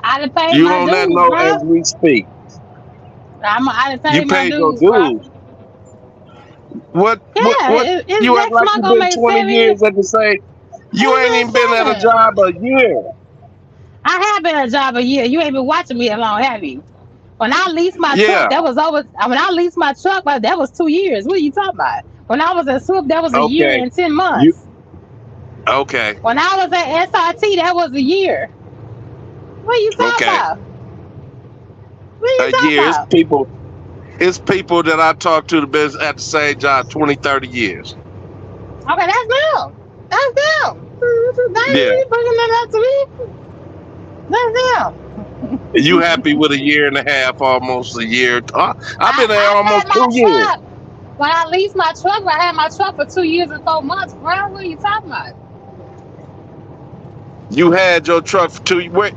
I done paid You my on that dues, note as bro. we speak. I done You paid my paid your dues, bro. dues. What Yeah, you act next like month you gonna been make 20 7 years. years at the same. You It's ain't been even been at a 7. job a year. I have been at a job a year. You ain't been watching me that long, have you? When I leased my truck, Yeah. that was over. When I leased my truck, that was 2 years. What are you talking about? When I was at Swift, that was a year Okay. and 10 You months. okay. When I was at SRT, that was a year. What are you talking Okay. about? What are you A talking year. about? It's people that I talk to the business at the same job 20, 30 years. Okay, that's them. That's them. They ain't Yeah. really bringing that up to me. That's them. You happy with a year and a half, almost a year. I've been there I had almost my 2 years. truck. When I leased my truck, I had my truck for 2 years and 4 months, bro. What are you talking about? You had your truck for 2 years.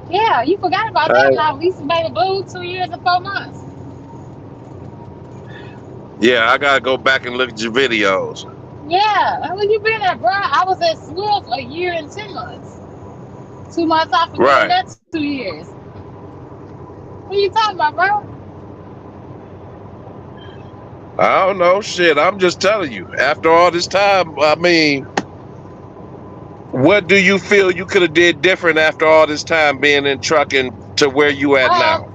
Yeah, you forgot about that. When I leased Baby Blue, 2 years and 4 months. Yeah, I gotta go back and look at your videos. Yeah, where you been at, bro? I was at Swift a year and 10 months. 2 months off of doing Right. that 2 years. What are you talking about, bro? I don't know. Shit, I'm just telling you. After all this time, I mean, what do you feel you could have did different after all this time being in trucking to where you at now?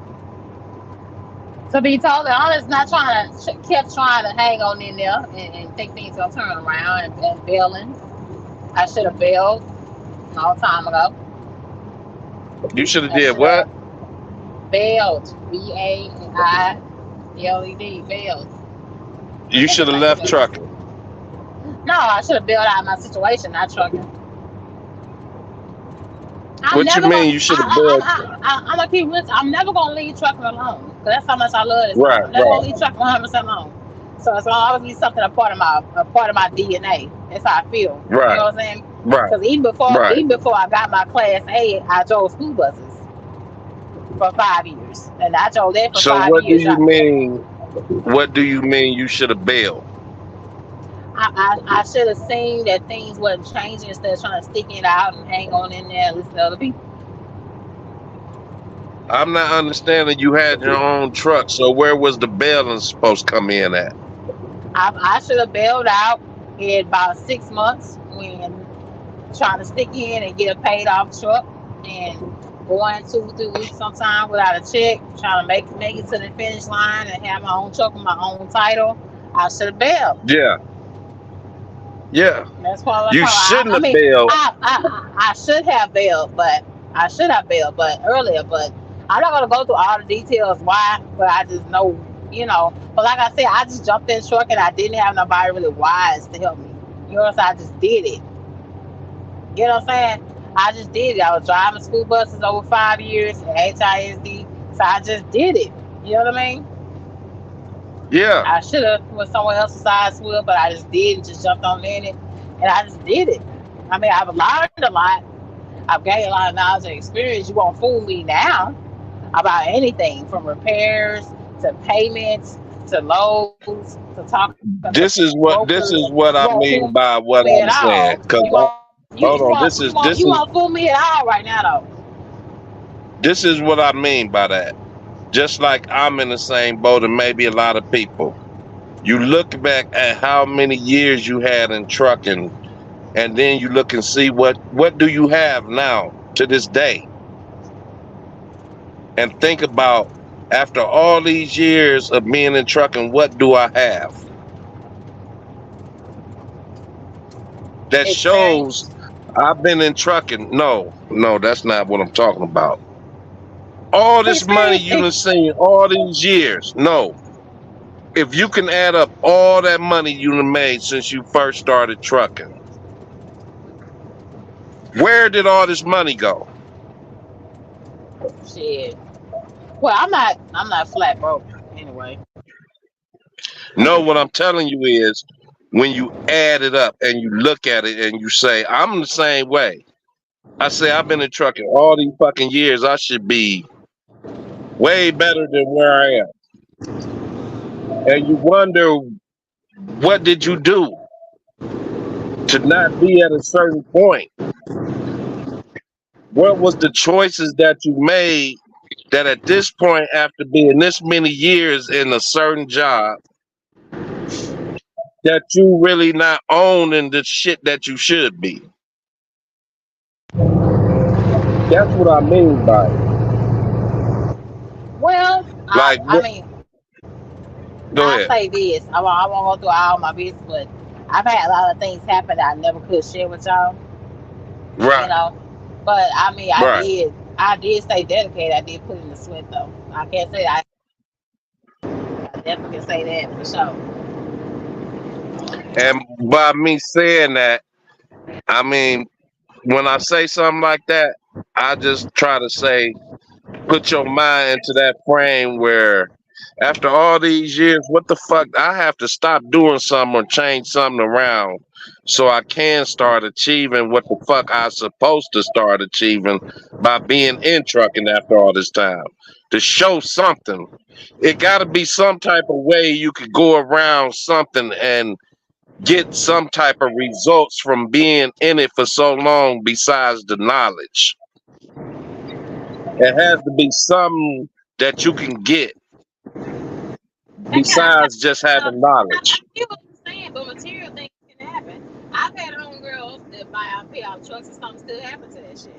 To be totally honest, not trying to kept trying to hang on in there and think things gonna turn around and bailing. I should have bailed a long time ago. You should have I did should what? have bailed. BAILED. Bailed. You It's the should have same left thing. trucking. No, I should have bailed out of my situation, not trucking. I'm What you never mean gonna. you should have bailed? I'm gonna keep real. I'm never gonna leave trucking alone. Cause that's how much I love this Right, stuff. I'm never right, gonna leave trucking 100% alone. So it's gonna always be something a part of my DNA. That's how I feel. You right, know what I'm saying? right, Because even right. before I got my Class A, I drove school buses for 5 years, and I drove that for So 5 what do years. you mean? What do you mean you should have bailed? I should have seen that things wasn't changing instead of trying to stick it out and hang on in there and listen to other people. I'm not understanding. You had your own truck, so where was the bailing supposed to come in at? I should have bailed out in about 6 months when trying to stick in and get a paid off truck and going 2-3 weeks sometime without a check, trying to make it to the finish line and have my own truck with my own title. I should have bailed. Yeah, yeah. That's why You shouldn't I have mean bailed. I should have bailed, but earlier. But I'm not gonna go through all the details why, but I just know, But like I said, I just jumped in truck and I didn't have nobody really wise to help me. You know what I'm saying? I just did it. You know what I'm saying? I just did it. I was driving school buses over 5 years at HISD, so I just did it. You know what I mean? Yeah, I should have went somewhere else besides Swift, but I just did and just jumped on in it, and I just did it. I mean, I've learned a lot. I've gained a lot of knowledge and experience. You won't fool me now. about anything from repairs to payments to loads to talking to This brokers. is You what I won't mean fool by what me at I'm all. saying. Cause hold on, You won't fool me at all right now though. this is what I mean by that. Just like I'm in the same boat and maybe a lot of people. You look back at how many years you had in trucking, and then you look and see what do you have now to this day, and think about after all these years of being in trucking, what do I have that shows Experience. I've been in trucking? No, no, that's not what I'm talking about. All this money Experience. you done seen all these years. No, if you can add up all that money you done made since you first started trucking, where did all this money go? Shit. Well, I'm not flat broke anyway. No, what I'm telling you is when you add it up and you look at it and you say, I'm the same way. I say, I've been in trucking all these fucking years. I should be way better than where I am. And you wonder, what did you do to not be at a certain point? What was the choices that you made that at this point, after being this many years in a certain job, that you really not owning the shit that you should be? That's what I mean by it. Well, Like, I mean, go I ahead. say this. I won't go through all my business, but I've had a lot of things happen that I never could share with y'all. You Right, know, but I mean, right. I did stay dedicated. I did put in the sweat though. I can't say that. I definitely can say that for sure. And by me saying that, I mean, when I say something like that, I just try to say, put your mind into that frame where after all these years, what the fuck, I have to stop doing something or change something around so I can start achieving what the fuck I supposed to start achieving by being in trucking after all this time. To show something. It gotta be some type of way you could go around something and get some type of results from being in it for so long besides the knowledge. It has to be something that you can get That kind of besides just having knowledge. I get what you're saying, but material things can happen. I've had homegirls that buy out pay out trucks and something still happen to that shit.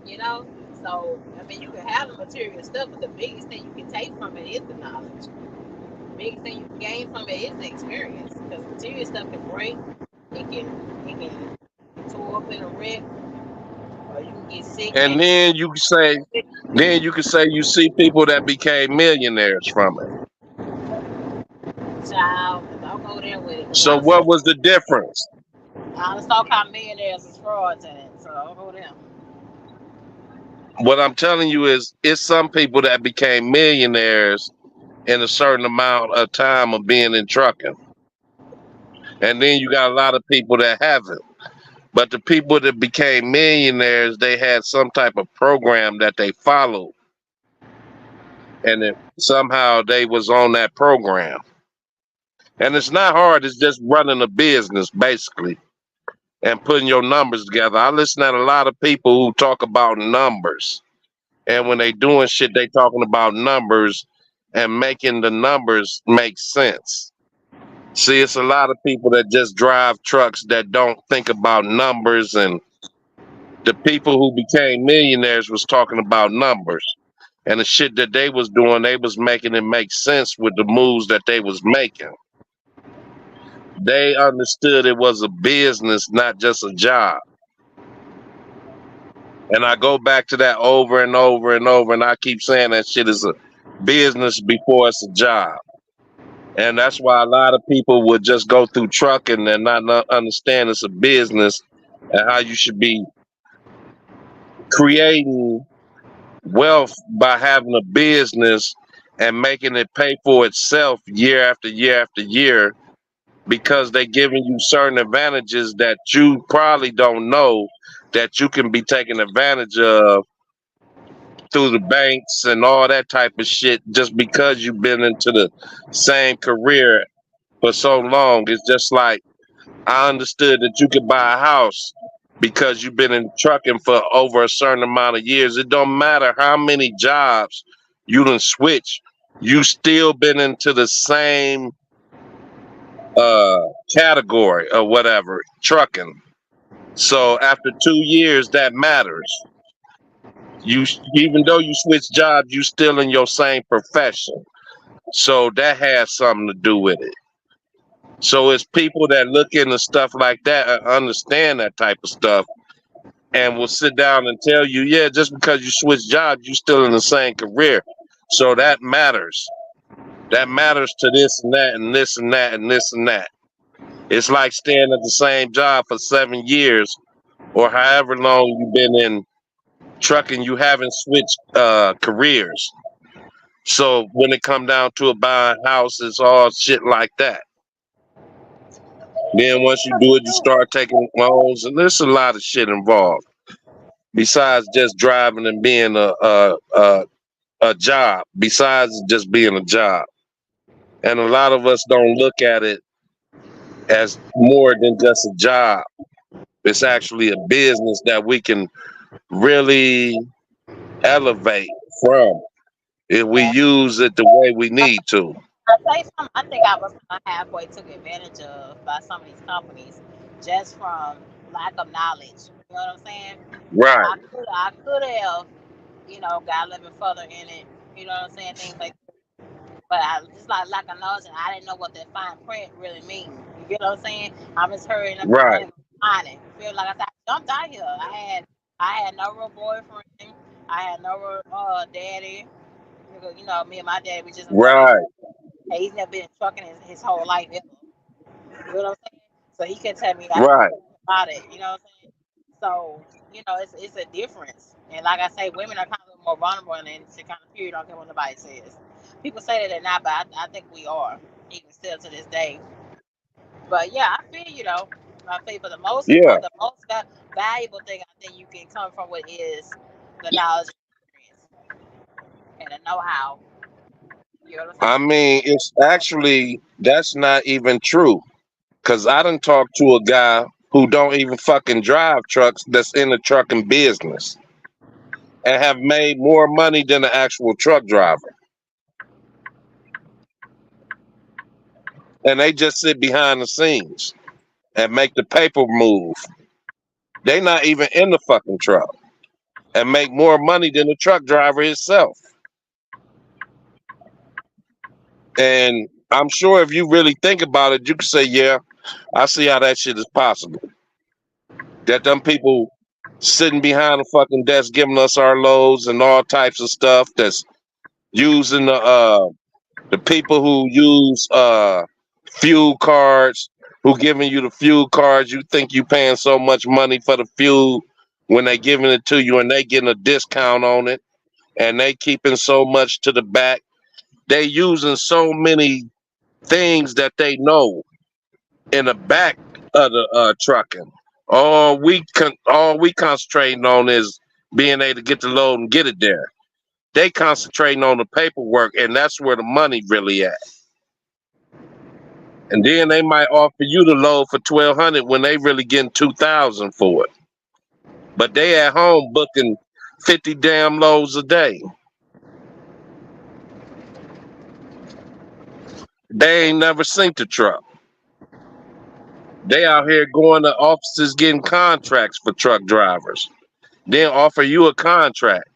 You know? So I mean you can have the material stuff, but the biggest thing you can take from it is the knowledge. The biggest thing you can gain from it is the experience. Because material stuff can break, it can tore up in a wreck, or you can get sick And and then you can say you see people that became millionaires from it. child, don't go there with it. Because So what was the difference? all the so-called millionaires is fraudulent. So don't go there. What I'm telling you is it's some people that became millionaires in a certain amount of time of being in trucking. And then you got a lot of people that haven't. But the people that became millionaires, they had some type of program that they followed. And then somehow they was on that program. And it's not hard, it's just running a business basically and putting your numbers together. I listen to a lot of people who talk about numbers. And when they doing shit, they talking about numbers and making the numbers make sense. See, it's a lot of people that just drive trucks that don't think about numbers, and the people who became millionaires was talking about numbers. And the shit that they was doing, they was making it make sense with the moves that they was making. They understood it was a business, not just a job. And I go back to that over and over and over, and I keep saying that shit is a business before it's a job. And that's why a lot of people would just go through trucking and not understand it's a business and how you should be creating wealth by having a business and making it pay for itself year after year after year, because they're giving you certain advantages that you probably don't know that you can be taken advantage of through the banks and all that type of shit just because you've been into the same career for so long. It's just like I understood that you could buy a house because you've been in trucking for over a certain amount of years. It don't matter how many jobs you done switch, you still been into the same category or whatever, trucking. So after 2 years, that matters. You, even though you switch jobs, you still in your same profession. So that has something to do with it. So it's people that look into stuff like that and understand that type of stuff and will sit down and tell you, yeah, just because you switch jobs, you still in the same career. So that matters. That matters to this and that and this and that and this and that. It's like staying at the same job for 7 years or however long you've been in trucking, you haven't switched careers. So when it come down to it, buying houses, all shit like that. Then once you do it, you start taking loans, and there's a lot of shit involved besides just driving and being a job. Besides just being a job, and a lot of us don't look at it as more than just a job. It's actually a business that we can really elevate from if we Yeah. use it the way we need to. I say something. I think I was halfway took advantage of by some of these companies just from lack of knowledge. You know what I'm saying? Right, I could have, got a little bit further in it. You know what I'm saying? Things like, but I just like I know, and I didn't know what that fine print really means. You get what I'm saying? I'm just hurrying up and right, running behind it. Feel like I jumped out here. I had no real boyfriend. I had no real daddy. Because, me and my daddy we just around. right, And he's never been in trucking his whole life ever. You know what I'm saying? So he can tell me right. about it. You know what I'm saying? So it's a difference. And like I say, women are kind of a little more vulnerable in this kind of period. I don't care what nobody says. People say that they're not, but I think we are, even still to this day. But yeah, I feel I feel for the most Yeah. valuable thing I think you can come from what is the knowledge and experience and the know-how. You know what I'm I saying? mean, it's actually that's not even true. Cause I done talked to a guy who don't even fucking drive trucks that's in the trucking business and have made more money than the actual truck driver. And they just sit behind the scenes and make the paper move. They not even in the fucking truck and make more money than the truck driver himself. And I'm sure if you really think about it, you can say, yeah, I see how that shit is possible. That them people sitting behind the fucking desk giving us our loads and all types of stuff that's using the people who use fuel cards, who giving you the fuel cards, you think you paying so much money for the fuel when they giving it to you and they getting a discount on it and they keeping so much to the back. They using so many things that they know in the back of the trucking. All we concentrating on is being able to get the load and get it there. They concentrating on the paperwork, and that's where the money really at. And then they might offer you the load for 1,200 when they really getting 2,000 for it. But they at home booking 50 damn loads a day. They ain't never seen the truck. They out here going to offices getting contracts for truck drivers. Then offer you a contract.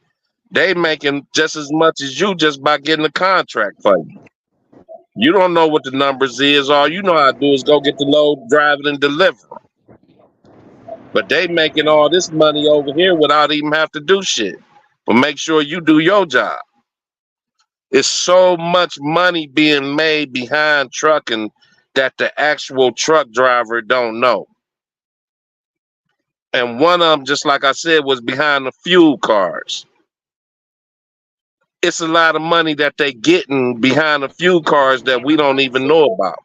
They making just as much as you just by getting a contract for you. You don't know what the numbers is. All you know how to do is go get the load, drive it, and deliver. But they making all this money over here without even have to do shit. But make sure you do your job. It's so much money being made behind trucking that the actual truck driver don't know. And one of them, just like I said, was behind the fuel cards. It's a lot of money that they getting behind the fuel cards that we don't even know about.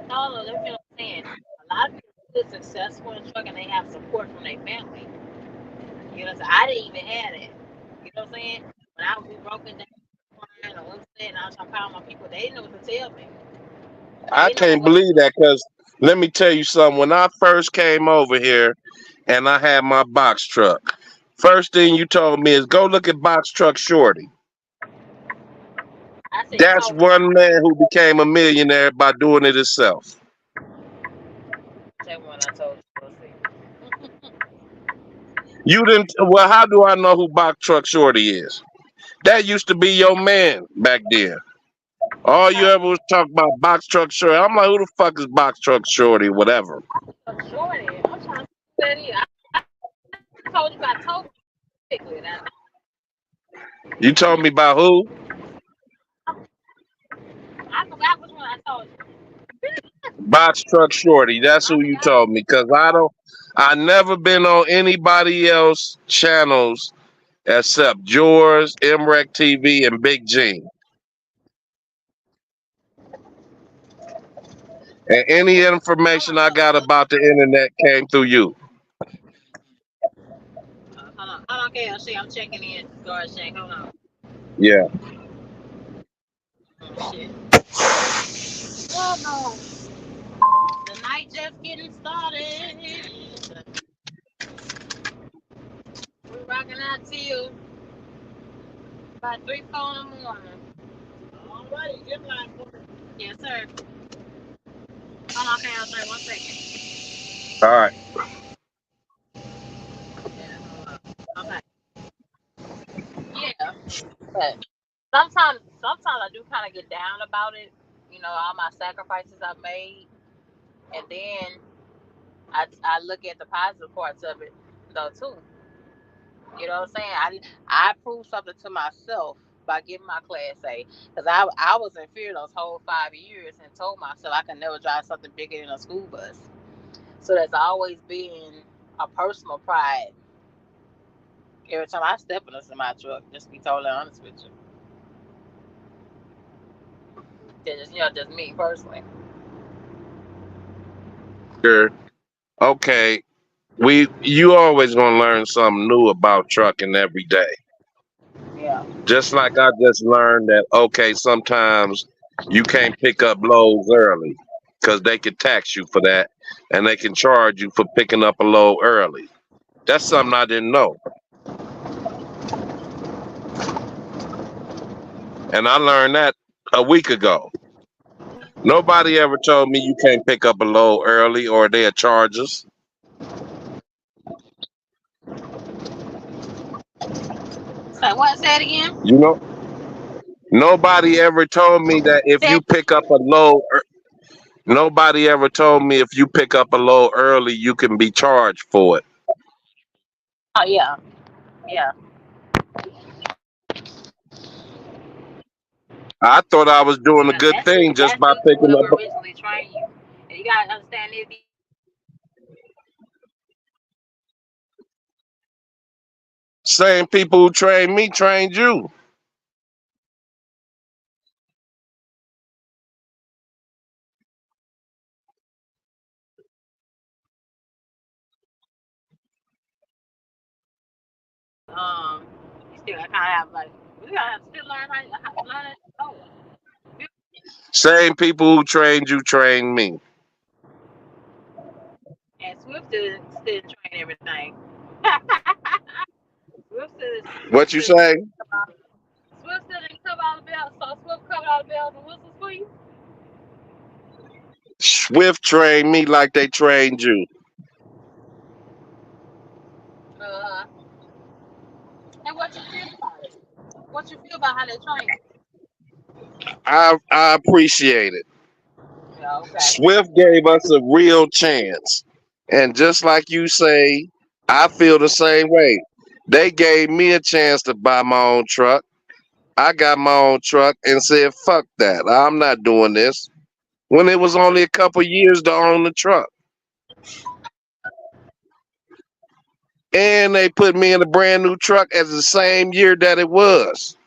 No, no, that's what I'm saying. A lot of people are successful in trucking, they have support from their family. You know, so I didn't even have that. You know what I'm saying? When I would be broken down, crying or upset, and I was trying to call my people, they didn't know what to tell me. I They didn't know can't what to believe that because let me tell you something. When I first came over here and I had my box truck, first thing you told me is go look at box truck Shorty. I said, That's Coach, one man who became a millionaire by doing it himself. that one I told you. We'll see. You didn't. Well, how do I know who box truck Shorty is? That used to be your man back then. All you ever was talk about box truck Shorty. I'm like, who the fuck is box truck Shorty? Whatever. Shorty, I'm trying to say that. I told you about Toby quickly. You told me about who? I forgot which one I told you. Box truck Shorty. That's I who you forgot. told me. Cause I don't. I never been on anybody else channels except yours, MREC TV, and Big G. And any information I got about the internet came through you. Hold on, KLC. I'm checking in. Guard check. Hold on. Yeah. Oh, shit. Oh, no. The night just getting started. We're rocking out till about 3, 4 in the morning. All right, get line for me. Yes, sir. Hold on, KLC. 1 second. All right. Yeah, hold on. Okay. Yeah, but sometimes I do kind of get down about it. You know, all my sacrifices I've made, and then I look at the positive parts of it though too. You know what I'm saying? I proved something to myself by getting my class A because I was in fear those whole 5 years and told myself I could never drive something bigger than a school bus. So there's always been a personal pride every time I step in a semi truck. Just to be totally honest with you, just me personally. Sure. Okay. You always gonna learn something new about trucking every day. Yeah. Just like I just learned that okay, sometimes you can't pick up loads early because they can tax you for that and they can charge you for picking up a load early. That's something I didn't know. And I learned that a week ago. Nobody ever told me you can't pick up a load early or they'll charge us. So what? Say it again. You know, nobody ever told me that if Say you it. pick up a load, nobody ever told me if you pick up a load early, you can be charged for it. Oh yeah, yeah. I thought I was doing a Yeah, good thing just that's by picking whoever up. originally trained you. And you gotta understand this. Same people who trained me trained you. You still kind of have like we gotta have to still learn how to learn it. Oh, Same people who trained you trained me. and Swift still train everything. Swift What you say? Swift didn't cover all the bells, so Swift covered all the bells and whistles for you. Swift trained me like they trained you. Uh, and what you feel about it? What you feel about how they train you? I appreciate it. Yeah, okay. Swift gave us a real chance. And just like you say, I feel the same way. They gave me a chance to buy my own truck. I got my own truck and said, fuck that. I'm not doing this. When it was only a couple years to own the truck. And they put me in a brand new truck as the same year that it was.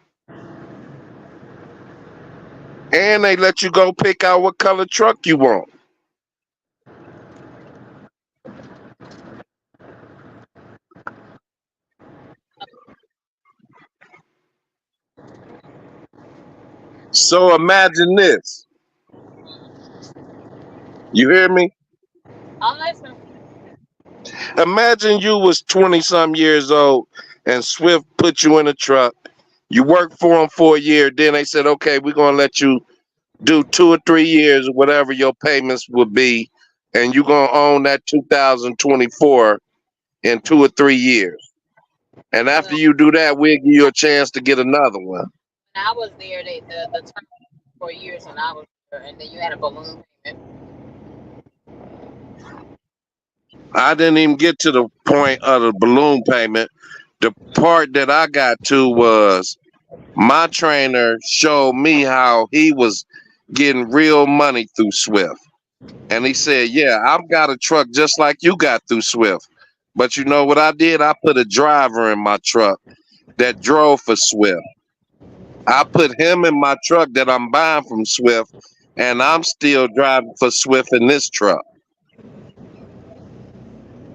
And they let you go pick out what color truck you want. So imagine this. You hear me? I'm listening. Imagine you was 20-some years old and Swift put you in a truck. You worked for them for a year. Then they said, okay, we're going to let you do 2 or 3 years, whatever your payments would be. And you're going to own that 2024 in 2 or 3 years. And after Well, you do that, we'll give you a chance to get another one. when I was there, the term for years when I was there, and then you had a balloon payment. I didn't even get to the point of the balloon payment. The part that I got to was my trainer showed me how he was getting real money through Swift. And he said, yeah, I've got a truck just like you got through Swift. But you know what I did? I put a driver in my truck that drove for Swift. I put him in my truck that I'm buying from Swift, and I'm still driving for Swift in this truck.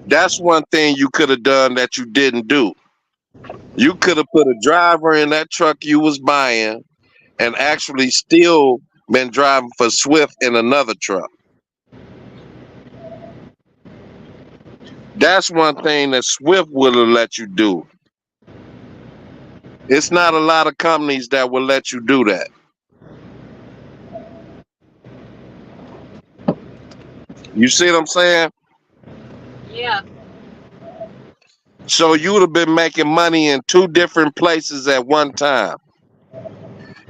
That's one thing you could have done that you didn't do. You could have put a driver in that truck you was buying and actually still been driving for Swift in another truck. That's one thing that Swift would have let you do. It's not a lot of companies that will let you do that. You see what I'm saying? Yeah. So you would have been making money in 2 different places at one time.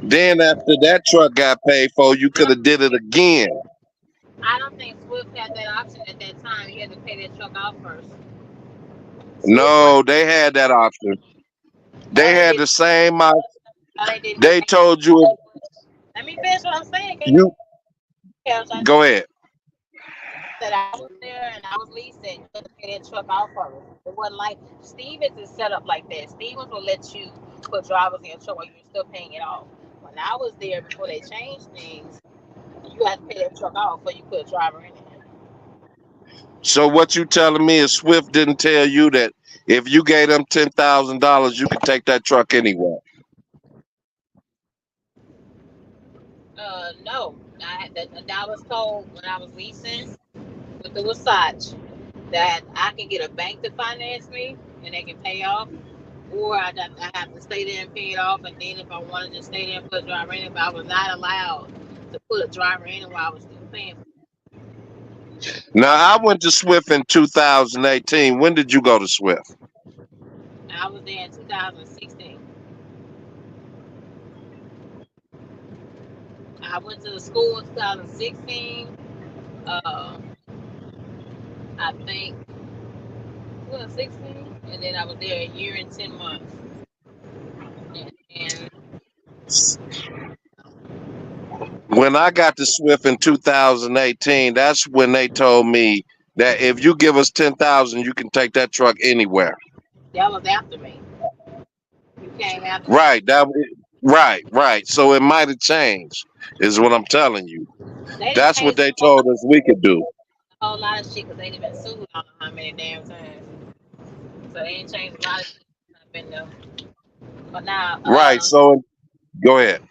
Then after that truck got paid for, you could have did it again. I don't think Swift had that option at that time. You had to pay that truck off first. No, they had that option. They had the same option. They didn't. They told you. Let me finish what I'm saying. You I go ahead. said I was there and I was leasing. You had to pay that truck off first. It wasn't like Stevens is set up like that. Stevens will let you put drivers in your truck while you're still paying it off. When I was there before they changed things, you had to pay that truck off before you put a driver in it. So what you telling me is Swift didn't tell you that if you gave them $10,000, you could take that truck anywhere. No. I was told when I was leasing with the Wasatch that I can get a bank to finance me and they can pay off, or I have to stay there and pay it off. And then if I wanted to stay there and put a driver in it, but I was not allowed to put a driver in it while I was still paying. Now I went to Swift in 2018. When did you go to Swift? I was there in 2016. I went to the school in 2016. I think 2016, and then I was there a year and 10 months. And When I got to Swift in 2018, that's when they told me that if you give us 10,000, you can take that truck anywhere. that was after me. You came after Right. Right. So it might have changed, is what I'm telling you. me. That's what they told us we could do. A whole lot of shit because they didn't been sued I don't know how many damn times. So they ain't changed a lot of shit. I've been there. But now, Right. So go ahead.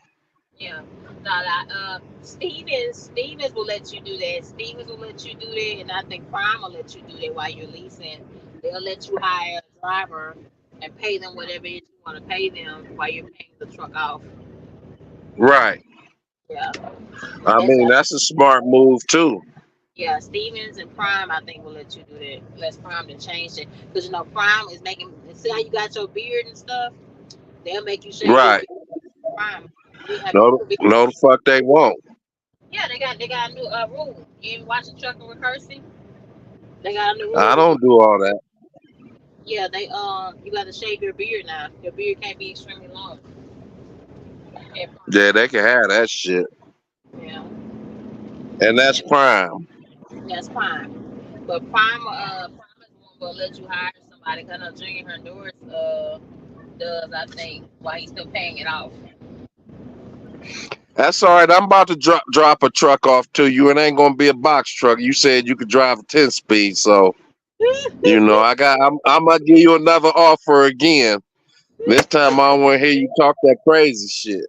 yeah. Now, Stevens will let you do that. Stevens will let you do that, and I think Prime will let you do that while you're leasing. They'll let you hire a driver and pay them whatever you want to pay them while you're paying the truck off. Right. Yeah. I mean, that's a smart move too. Yeah, Stevens and Prime, I think, will let you do that. Let Prime to change it. Because, Prime is making, see how you got your beard and stuff? They'll make you shave Right. your beard. Prime. We have No the fuck they won't. Yeah, they got a new rule. You ain't watching Truck and Recursing? They got a new rule. I don't do all that. Yeah, you got to shave your beard now. Your beard can't be extremely long. Yeah, they can have that shit. Yeah. And that's Prime. That's Prime. But Prime is one will let you hire somebody. Because I know Junior Honduras does, I think, while he's still paying it off. That's all right. I'm about to drop a truck off to you. It ain't gonna be a box truck. You said you could drive a 10-speed, so I'm gonna give you another offer again. This time I don't want to hear you talk that crazy shit.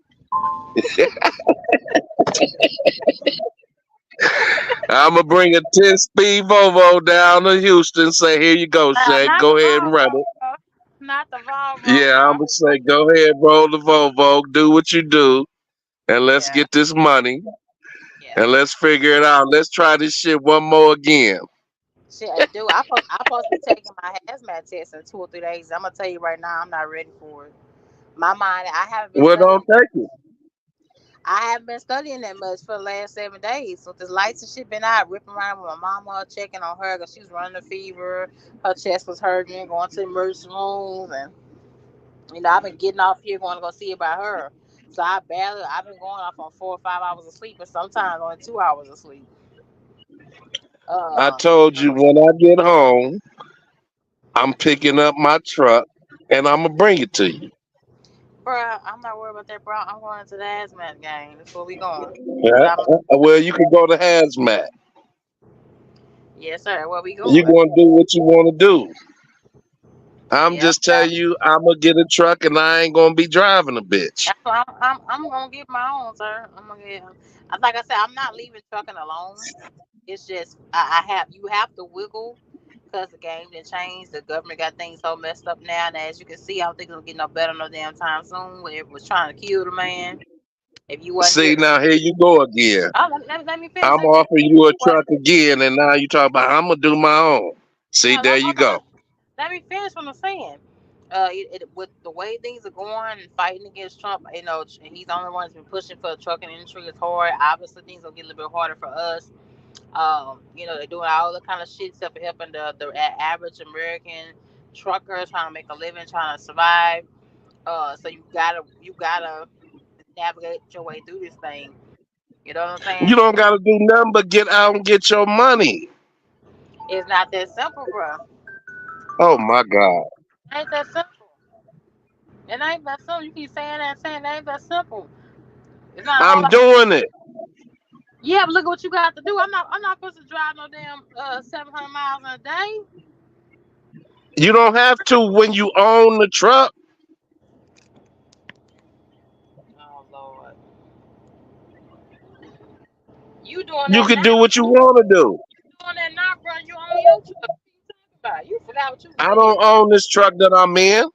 I'ma bring a 10-speed Volvo down to Houston. Say, here you go, Shay. Not the Go ahead and run Volvo, it. bro. Not the Volvo, Yeah, bro. I'ma say, go ahead, roll the Volvo, do what you do, and let's Yeah, get this money yeah. and let's figure it out. Let's try this shit one more again. Shit, dude, I'm supposed to be taking my hazmat test in 2 or 3 days. I'm gonna tell you right now, I'm not ready for it. My mind, I haven't been Well, don't studying. take it. I haven't been studying that much for the last 7 days. So this lights and shit been out, ripping around with my mama, checking on her because she was running a fever. Her chest was hurting, going to the emergency rooms, and I've been getting off here going to go see about her. So I've been going off on 4 or 5 hours of sleep, and sometimes only 2 hours of sleep. I Uh, told you when I get home, I'm picking up my truck and I'm gonna bring it to you. Bruh, I'm not worried about that, bro. I'm going to the hazmat game. That's where we going. But Yeah. I'm, Well, you can go to hazmat. yes, sir. Where we You going? gonna do what you want to do. I'm Yep. just telling you, I'm gonna get a truck and I ain't gonna be driving a bitch. I'm gonna get my own, sir. I'm gonna get. Like I said, I'm not leaving trucking alone. It's just I have you have to wiggle because the game didn't change. The government got things so messed up now, and as you can see, I don't think it'll get no better no damn time soon. When it was trying to kill the man, if you wasn't See, here, now here you go again. let me finish. I'm Let me finish. offering you a You wasn't, truck again, and now you talk about I'm gonna do my own. See, no, there you hold on. go. Let me finish what I'm saying. With the way things are going and fighting against Trump, he's the only one that's been pushing for the trucking industry. It's hard. Obviously, things gonna get a little bit harder for us. They're doing all the kind of shit stuff for helping the average American trucker trying to make a living, trying to survive. So you gotta navigate your way through this thing. You know what I'm saying? You don't gotta do nothing but get out and get your money. It's not that simple, bro. Oh my God. It ain't that simple. It ain't that simple. You keep saying that, saying it ain't that simple. It's not a whole I'm lot. doing it. Yeah, but look what you got to do. I'm not supposed to drive no damn 700 miles in a day. You don't have to when you own the truck. Oh Lord, you doing You that can now? do what you want to do. Doing that now, bro? You own your truck. What you talking about? You forgot what you I did, don't own this truck that I'm in.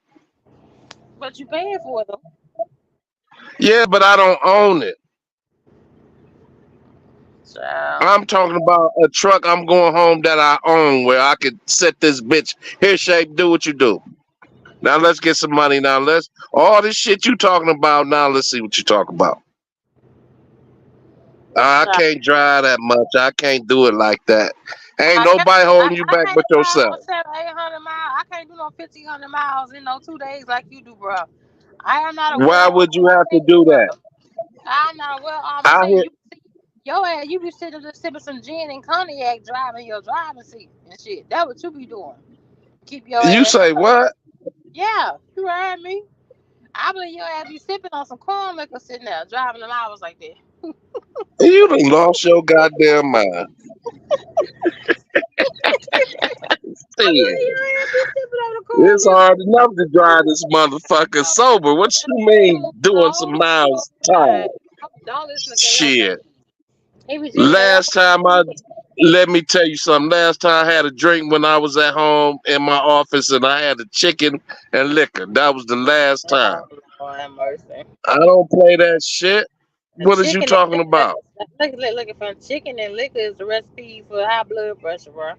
but you paying for it though. Yeah, but I don't own it. So I'm talking about a truck I'm going home that I own where I could set this bitch. Here, Shape, do what you do. Now let's get some money. Now let's all this shit you talking about. Now let's see what you talk about. I so can't drive that much. I can't do it like that. Ain't I can't. nobody I, holding you I back but can't drive no yourself. 700, 800 miles. I can't do no 1,500 miles in no 2 days like you do, bro. I am not a Why would you well-armed have to man, do bro. that? I'm not a well-armed Out man. here, Your ass, you be sitting there sipping some gin and cognac, driving your driving seat and shit. That what you be doing. Keep your you ass say up. what? Yeah, you heard me. I believe your ass be sipping on some corn liquor, sitting there driving them hours like that. You done lost your goddamn mind. I Shit. believe your ass be sipping on the corn It's liquor. hard enough to drive this motherfucker sober. What you mean doing some No, miles man. time? Don't listen to KO. Shit. He be drinking that Last alcohol. time let me tell you something. Last time I had a drink when I was at home in my office and I had a chicken and liquor. That was the last time. Oh, Lord have mercy. I don't play that shit. The What is you chicken and talking liquor, about? look, for chicken and liquor is the recipe for high blood pressure, bro.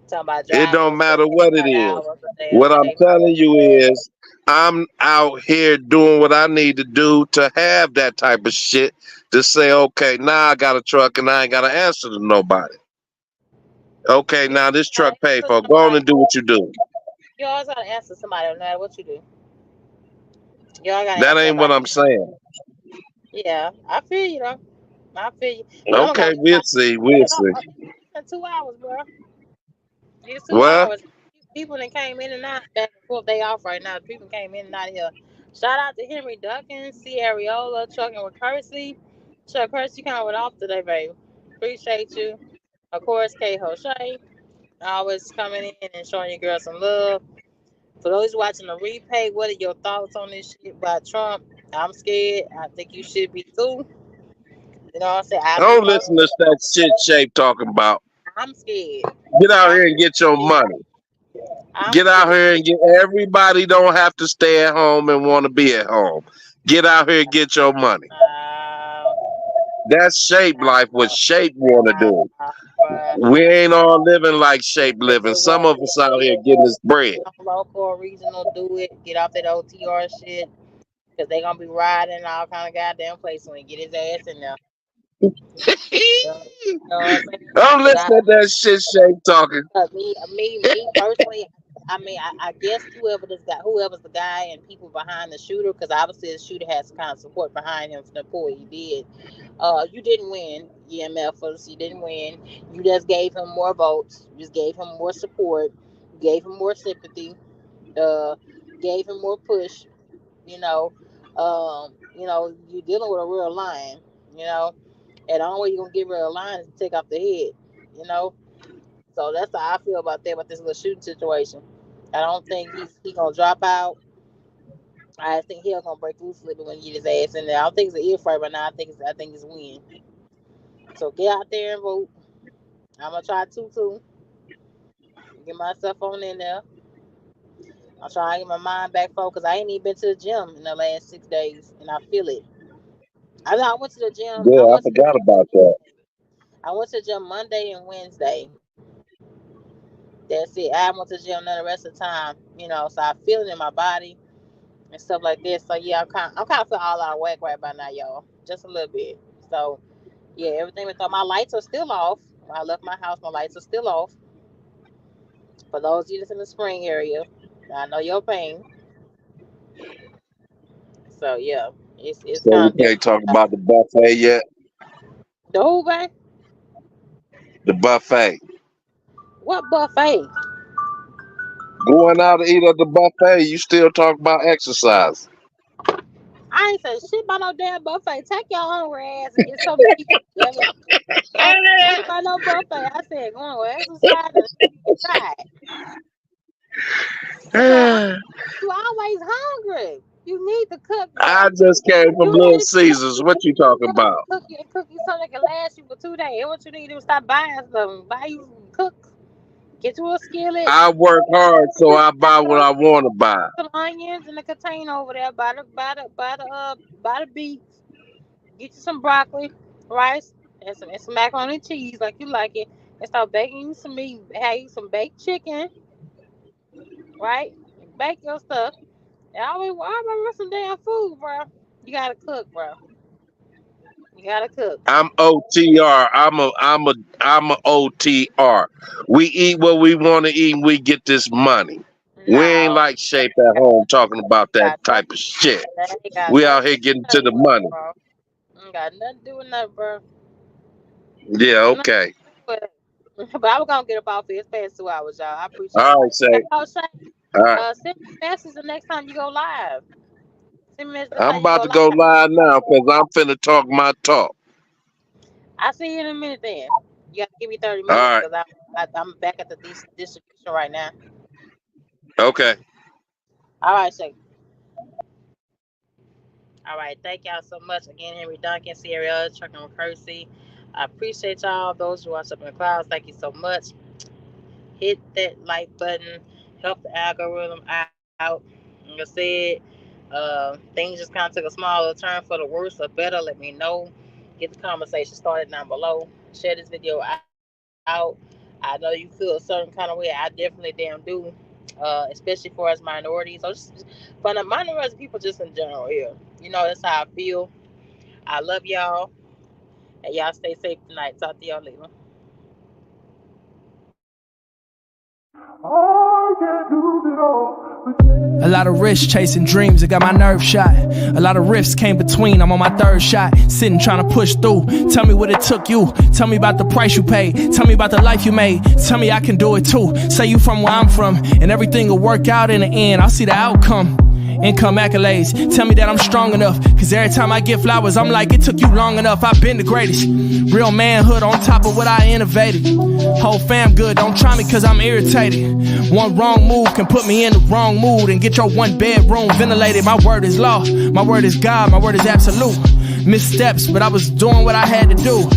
Talking about It driving don't for matter what it 700 is. hours a damn What I'm day. telling you is I'm out here doing what I need to do to have that type of shit to say, okay, now I got a truck and I ain't got to answer to nobody. Okay, You now this truck gotta paid answer for. Go on somebody. and do what you do. You always gotta answer somebody no matter what you do. You always gotta That answer ain't what somebody. I'm saying. Yeah, I feel you though. I feel you. But I'm gonna go Okay, get we'll my see. We'll see. in 2 hours, bro. It's two Well, hours. People that came in and out back and forth. They off right now. People came in and out of here. Shout out to Henry Duckins, C. Ariola, trucking with Kersey. Chuck Kersey kind of went off today, baby. Appreciate you. Of course, K. Hoshay, always coming in and showing your girl some love. For those watching the replay, what are your thoughts on this shit about Trump? I'm scared. I think you should be too. You know what I'm saying? Don't listen to that shit Shape talking about. I'm scared. Get out here and get your money. Get out here and get. Everybody don't have to stay at home and want to be at home. Get out here and get your money. That's Shape life. What Shape want to do. We ain't all living like Shape living. Some of us out here getting this bread. Local or regional, do it. Get off that OTR shit, because they gonna be riding all kind of goddamn places when he get his ass in there. Don't listen to that shit Shape talking. Me personally, I mean, I guess whoever's the guy and people behind the shooter, because obviously the shooter has some kind of support behind him for the poor he did. You didn't win, EMFers. You didn't win. You just gave him more votes. You just gave him more support. You gave him more sympathy. Gave him more push. You know, you're dealing with a real lion. You know, and the only way you're gonna get rid of a lion is to take off the head. You know. So that's how I feel about this little shooting situation. I don't think he's gonna drop out. I think he's gonna break loose a little bit when he get his ass in there. I don't think it's an ear fight right now. I think it's win. So get out there and vote. I'm gonna try to get myself on in there. I'm trying to get my mind back focused. I ain't even been to the gym in the last 6 days, and I feel it. I went to the gym. Yeah, I forgot about that. I went to the gym Monday and Wednesday. That's it. I went to the gym none the rest of the time, so I feel it in my body and stuff like this. So yeah, I'm kind of feeling all out of whack right by now, y'all. Just a little bit. So yeah, everything went through. My lights are still off. When I left my house, my lights are still off. For those of you that's in the spring area, I know your pain. So yeah, it's so kind of. We can't talk about the buffet yet. The who, babe? The buffet. What buffet? Going out to eat at the buffet, you still talk about exercise. I ain't saying shit about no damn buffet. Take your hungry ass and get something to eat. I ain't about no buffet. I said, going with exercise and you always hungry. You need to cook. I just came from Little Caesars. What you talking about? Cook you something that can last you for 2 days. What you need to do is stop buying something. Buy you cook. Get you a skillet. I work hard, so I buy what I want to buy. Some onions in the container over there. Buy the beets. Get you some broccoli, rice, and some macaroni and cheese like you like it. And start baking you some meat. Have you some baked chicken, right? Bake your stuff. And I remember some damn food, bro. You gotta cook, bro. You gotta cook. I'm OTR. I'm a OTR. We eat what we want to eat and we get this money. No. We ain't like Shape at home talking about that type of shit. We out here getting to the money. Bro. Ain't got nothing to do with nothing, bro. Yeah, okay. But I'm gonna get up off here. It's past 2 hours, y'all. I appreciate it. All right, Shape. All right. Send me a message the next time you go live. I'm about to go live now because I'm finna talk my talk. I'll see you in a minute then. You got to give me 30 minutes because I'm back at the distribution right now. Okay. All right, Shake. All right, thank y'all so much. Again, Henry Duncan, Sierra, Trucking with Kersey. I appreciate y'all. Those who watch up in the clouds, thank you so much. Hit that like button. Help the algorithm out. Like I said, things just kind of took a smaller turn for the worse or better. Let me know. Get the conversation started down below. Share this video out. I know you feel a certain kind of way. I definitely damn do. Especially for us minorities. So just for the minorities, people just in general here. That's how I feel. I love y'all. And y'all stay safe tonight. Talk to y'all later. A lot of risks chasing dreams, it got my nerve shot. A lot of rifts came between, I'm on my 3rd shot. Sitting trying to push through. Tell me what it took you. Tell me about the price you paid. Tell me about the life you made. Tell me I can do it too. Say you from where I'm from, and everything will work out in the end. I'll see the outcome. income accolades. Tell me that I'm strong enough, cause every time I get flowers, I'm like, it took you long enough. I've been the greatest. Real manhood on top of what I innovated. Whole fam good, don't try me cause I'm irritated. One wrong move can put me in the wrong mood and get your one bedroom ventilated. My word is law, my word is God, my word is absolute. Missteps, but I was doing what I had to do.